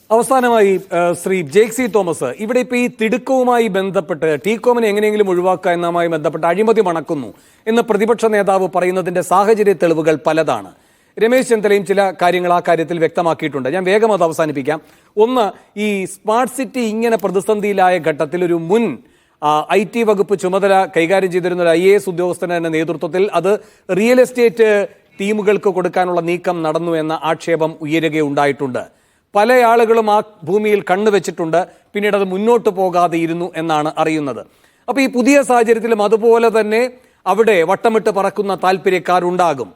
അവസാനമായി ശ്രീ ജേക്സി തോമസ്, ഇവിടെ ഇപ്പോൾ ഈ തിടുക്കവുമായി ബന്ധപ്പെട്ട് ടീകോമിനെ എങ്ങനെയെങ്കിലും ഒഴിവാക്കുക എന്നതുമായി ബന്ധപ്പെട്ട് അഴിമതി മണക്കുന്നു എന്ന് പ്രതിപക്ഷ നേതാവ് പറയുന്നതിന്റെ സാഹചര്യ തെളിവുകൾ പലതാണ്. രമേശ് ചെന്നിത്തലയും ചില കാര്യങ്ങൾ ആ കാര്യത്തിൽ വ്യക്തമാക്കിയിട്ടുണ്ട്. ഞാൻ വേഗം അത് അവസാനിപ്പിക്കാം. ഒന്ന്, ഈ സ്മാർട്ട് സിറ്റി ഇങ്ങനെ പ്രതിസന്ധിയിലായ ഘട്ടത്തിൽ ഒരു മുൻ IT വകുപ്പ് ചുമതല കൈകാര്യം ചെയ്തിരുന്ന ഒരു IAS ഉദ്യോഗസ്ഥന്റെ നേതൃത്വത്തിൽ അത് റിയൽ എസ്റ്റേറ്റ് ടീമുകൾക്ക് കൊടുക്കാനുള്ള നീക്കം നടന്നു എന്ന ആക്ഷേപം ഉയരുകയുണ്ടായിട്ടുണ്ട്. പല ആളുകളും ആ ഭൂമിയിൽ കണ്ണുവെച്ചിട്ടുണ്ട്, പിന്നീട് അത് മുന്നോട്ട് പോകാതെ ഇരുന്നു എന്നാണ് അറിയുന്നത്. അപ്പോൾ ഈ പുതിയ സാഹചര്യത്തിലും അതുപോലെ തന്നെ അവിടെ വട്ടമിട്ട് പറക്കുന്ന താല്പര്യക്കാരുണ്ടാകും.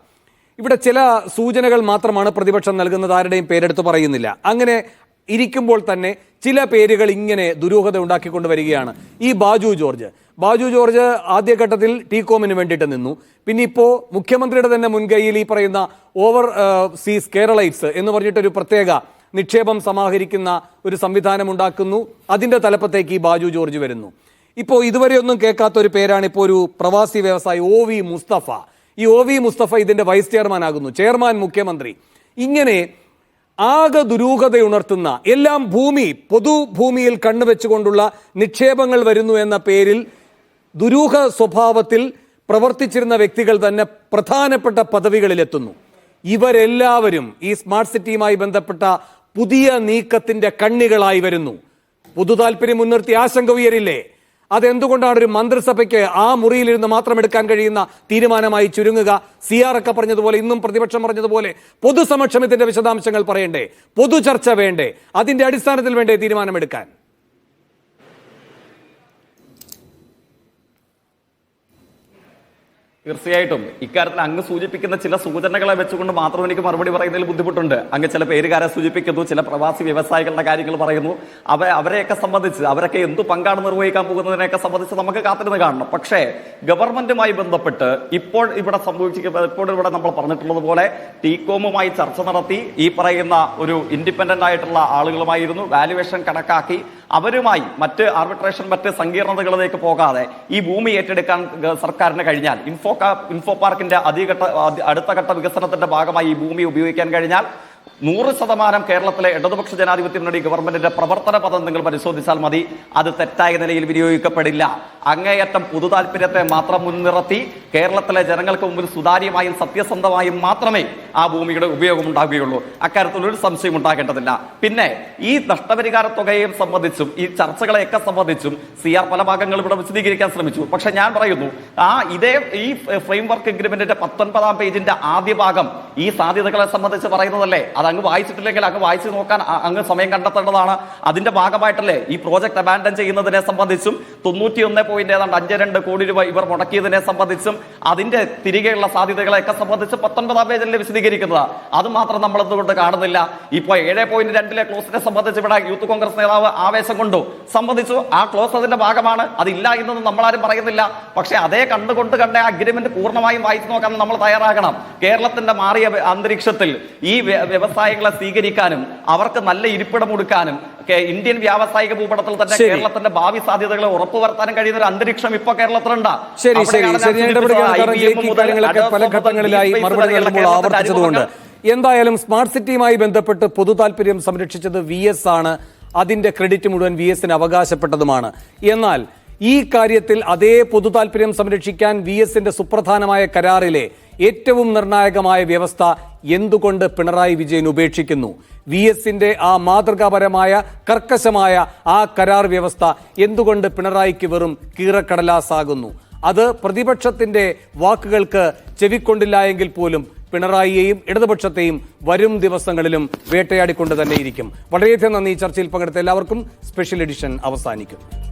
ഇവിടെ ചില സൂചനകൾ മാത്രമാണ് പ്രതിപക്ഷം നൽകുന്നത്, ആരുടെയും പേരെടുത്ത് പറയുന്നില്ല. അങ്ങനെ ഇരിക്കുമ്പോൾ തന്നെ ചില പേരുകൾ ഇങ്ങനെ ദുരൂഹത ഉണ്ടാക്കിക്കൊണ്ട് വരികയാണ്. ഈ ബാജു ജോർജ് ആദ്യഘട്ടത്തിൽ ടീകോമിന് വേണ്ടിയിട്ട് നിന്നു. പിന്നെ ഇപ്പോൾ മുഖ്യമന്ത്രിയുടെ തന്നെ മുൻകൈയിൽ ഈ പറയുന്ന ഓവർ സീസ് കേരളൈറ്റ്സ് എന്ന് പറഞ്ഞിട്ടൊരു പ്രത്യേക നിക്ഷേപം സമാഹരിക്കുന്ന ഒരു സംവിധാനം ഉണ്ടാക്കുന്നു. അതിൻ്റെ തലപ്പത്തേക്ക് ഈ ബാജു ജോർജ് വരുന്നു. ഇപ്പോൾ ഇതുവരെ ഒന്നും കേൾക്കാത്ത ഒരു പേരാണ് ഇപ്പോൾ ഒരു പ്രവാസി വ്യവസായി OV മുസ്തഫ. ഈ OV മുസ്തഫ ഇതിൻ്റെ വൈസ് ചെയർമാൻ ആകുന്നു, ചെയർമാൻ മുഖ്യമന്ത്രി. ഇങ്ങനെ ആകെ ദുരൂഹതയുണർത്തുന്ന എല്ലാം പൊതുഭൂമിയിൽ കണ്ണുവെച്ചുകൊണ്ടുള്ള നിക്ഷേപങ്ങൾ വരുന്നു എന്ന പേരിൽ ദുരൂഹ സ്വഭാവത്തിൽ പ്രവർത്തിച്ചിരുന്ന വ്യക്തികൾ തന്നെ പ്രധാനപ്പെട്ട പദവികളിലെത്തുന്നു. ഇവരെല്ലാവരും ഈ സ്മാർട്ട് സിറ്റിയുമായി ബന്ധപ്പെട്ട പുതിയ നീക്കത്തിന്റെ കണ്ണികളായി വരുന്നു. പൊതു താല്പര്യം മുൻനിർത്തി ആശങ്ക ഉയരില്ലേ? അതെന്തുകൊണ്ടാണ് ഒരു മന്ത്രിസഭയ്ക്ക് ആ മുറിയിലിരുന്ന് മാത്രം എടുക്കാൻ കഴിയുന്ന തീരുമാനമായി ചുരുങ്ങുക? CR ഒക്കെ പറഞ്ഞതുപോലെ, ഇന്നും പ്രതിപക്ഷം പറഞ്ഞതുപോലെ പൊതുസമക്ഷം ഇതിന്റെ വിശദാംശങ്ങൾ പറയണ്ടേ? പൊതു ചർച്ച വേണ്ടേ? അതിന്റെ അടിസ്ഥാനത്തിൽ വേണ്ടേ തീരുമാനമെടുക്കാൻ? തീർച്ചയായിട്ടും ഇക്കാര്യത്തിൽ അങ്ങ് സൂചിപ്പിക്കുന്ന ചില സൂചനകളെ വെച്ചുകൊണ്ട് മാത്രം എനിക്ക് മറുപടി പറയുന്നതിൽ ബുദ്ധിമുട്ടുണ്ട്. അങ്ങ് ചില പേരുകാരെ സൂചിപ്പിക്കുന്നു, ചില പ്രവാസി വ്യവസായികളുടെ കാര്യങ്ങൾ പറയുന്നു. അവരെയൊക്കെ സംബന്ധിച്ച് അവരൊക്കെ എന്തു പങ്കാണ് നിർവഹിക്കാൻ പോകുന്നതിനെയൊക്കെ സംബന്ധിച്ച് നമുക്ക് കാത്തിരുന്ന് കാണണം. പക്ഷേ ഗവൺമെന്റുമായി ബന്ധപ്പെട്ട് ഇപ്പോൾ ഇവിടെ നമ്മൾ പറഞ്ഞിട്ടുള്ളത് പോലെ ടീകോമുമായി ചർച്ച നടത്തി ഈ പറയുന്ന ഒരു ഇൻഡിപെൻഡന്റ് ആയിട്ടുള്ള ആളുകളുമായിരുന്നു വാല്യുവേഷൻ കണക്കാക്കി അവരുമായി മറ്റ് ആർബിട്രേഷൻ മറ്റ് സങ്കീർണതകളിലേക്ക് പോകാതെ ഈ ഭൂമി ഏറ്റെടുക്കാൻ സർക്കാരിന് കഴിഞ്ഞാൽ ഇൻഫോ പാർക്കിന്റെ അടുത്ത ഘട്ട വികസനത്തിന്റെ ഭാഗമായി ഈ ഭൂമി ഉപയോഗിക്കാൻ കഴിഞ്ഞാൽ 100% കേരളത്തിലെ ഇടതുപക്ഷ ജനാധിപത്യ മുന്നണി ഗവൺമെന്റിന്റെ പ്രവർത്തന പദം നിങ്ങൾ പരിശോധിച്ചാൽ മതി, അത് തെറ്റായ നിലയിൽ വിനിയോഗിക്കപ്പെടില്ല. അങ്ങേയറ്റം പൊതു താല്പര്യത്തെ മാത്രം മുൻനിർത്തി കേരളത്തിലെ ജനങ്ങൾക്ക് മുമ്പിൽ സുതാര്യമായും സത്യസന്ധമായും മാത്രമേ ആ ഭൂമിയുടെ ഉപയോഗം ഉണ്ടാകുകയുള്ളൂ. അക്കാര്യത്തിൽ ഒരു സംശയം ഉണ്ടാകേണ്ടതില്ല. പിന്നെ ഈ നഷ്ടപരിഹാര തുകയെയും സംബന്ധിച്ചും ഈ ചർച്ചകളെയൊക്കെ സംബന്ധിച്ചും CR പല ഭാഗങ്ങളും ഇവിടെ വിശദീകരിക്കാൻ ശ്രമിച്ചു. പക്ഷെ ഞാൻ പറയുന്നു, ഈ ഫ്രെയിംവർക്ക് എഗ്രിമെന്റിന്റെ 19-ാം പേജിന്റെ ആദ്യ ഭാഗം ഈ സാധ്യതകളെ സംബന്ധിച്ച് പറയുന്നതല്ലേ? അത് അങ്ങ് വായിച്ചിട്ടില്ലെങ്കിൽ അങ്ങ് വായിച്ചു നോക്കാൻ അങ്ങ് സമയം കണ്ടെത്തേണ്ടതാണ്. അതിന്റെ ഭാഗമായിട്ടല്ലേ ഈ പ്രോജക്ട് അബാൻഡൻ ചെയ്യുന്നതിനെ സംബന്ധിച്ചും 91.52 കോടി രൂപ ഇവർ മുടക്കിയതിനെ സംബന്ധിച്ചും അതിന്റെ തിരികെയുള്ള സാധ്യതകളെയൊക്കെ സംബന്ധിച്ച് 19-ാം പേജിൽ വിശദീകരിക്കുന്നത്. അത് മാത്രം നമ്മൾ എന്തുകൊണ്ട് കാണുന്നില്ല? ഇപ്പോൾ 7.2 ക്ലോസിനെ സംബന്ധിച്ച് ഇവിടെ യൂത്ത് കോൺഗ്രസ് നേതാവ് ആവേശം കൊണ്ടു സംബന്ധിച്ചു. ആ ക്ലോസ് അതിന്റെ ഭാഗമാണ്, അതില്ല എന്നൊന്നും നമ്മളാരും പറയുന്നില്ല. പക്ഷെ അതേ കണ്ടുകൊണ്ട് കണ്ട അഗ്രിമെന്റ് പൂർണ്ണമായും വായിച്ചു നോക്കാൻ നമ്മൾ തയ്യാറാകണം. കേരളത്തിന്റെ മാറിയ അന്തരീക്ഷത്തിൽ ഈ വ്യവസായികളെ സ്വീകരിക്കാനും അവർക്ക് നല്ല ഇരിപ്പിടം കൊടുക്കാനും ഇന്ത്യൻ വ്യാവസായിക ഭൂപടത്തിൽ തന്നെ കേരളത്തിന്റെ ഭാവി സാധ്യതകളെ ഉറപ്പുവരുത്താനും കഴിയുന്ന ഒരു അന്തരീക്ഷം ഇപ്പൊ കേരളത്തിലുണ്ട്. പല ഘട്ടങ്ങളിലായി മറുപടി നൽകുമ്പോൾ ആവർത്തിച്ചതുകൊണ്ട് എന്തായാലും സ്മാർട്ട് സിറ്റിയുമായി ബന്ധപ്പെട്ട് പൊതു താല്പര്യം സംരക്ഷിച്ചത് VS ആണ്. അതിന്റെ ക്രെഡിറ്റ് മുഴുവൻ VSന് അവകാശപ്പെട്ടതുമാണ്. എന്നാൽ ഈ കാര്യത്തിൽ അതേ പൊതു താല്പര്യം സംരക്ഷിക്കാൻ VSന്റെ സുപ്രധാനമായ കരാറിലെ ഏറ്റവും നിർണായകമായ വ്യവസ്ഥ എന്തുകൊണ്ട് പിണറായി വിജയൻ ഉപേക്ഷിക്കുന്നു? VSന്റെ ആ മാതൃകാപരമായ കർക്കശമായ ആ കരാർ വ്യവസ്ഥ എന്തുകൊണ്ട് പിണറായിക്ക് വെറും കീറക്കടലാസാകുന്നു? അത് പ്രതിപക്ഷത്തിന്റെ വാക്കുകൾക്ക് ചെവിക്കൊണ്ടില്ല എങ്കിൽ പോലും പിണറായിയെയും ഇടതുപക്ഷത്തെയും വരും ദിവസങ്ങളിലും വേട്ടയാടിക്കൊണ്ട് തന്നെയിരിക്കും. വളരെയധികം നന്ദി. ചർച്ചയിൽ പങ്കെടുത്ത എല്ലാവർക്കും. സ്പെഷ്യൽ എഡിഷൻ അവസാനിക്കും.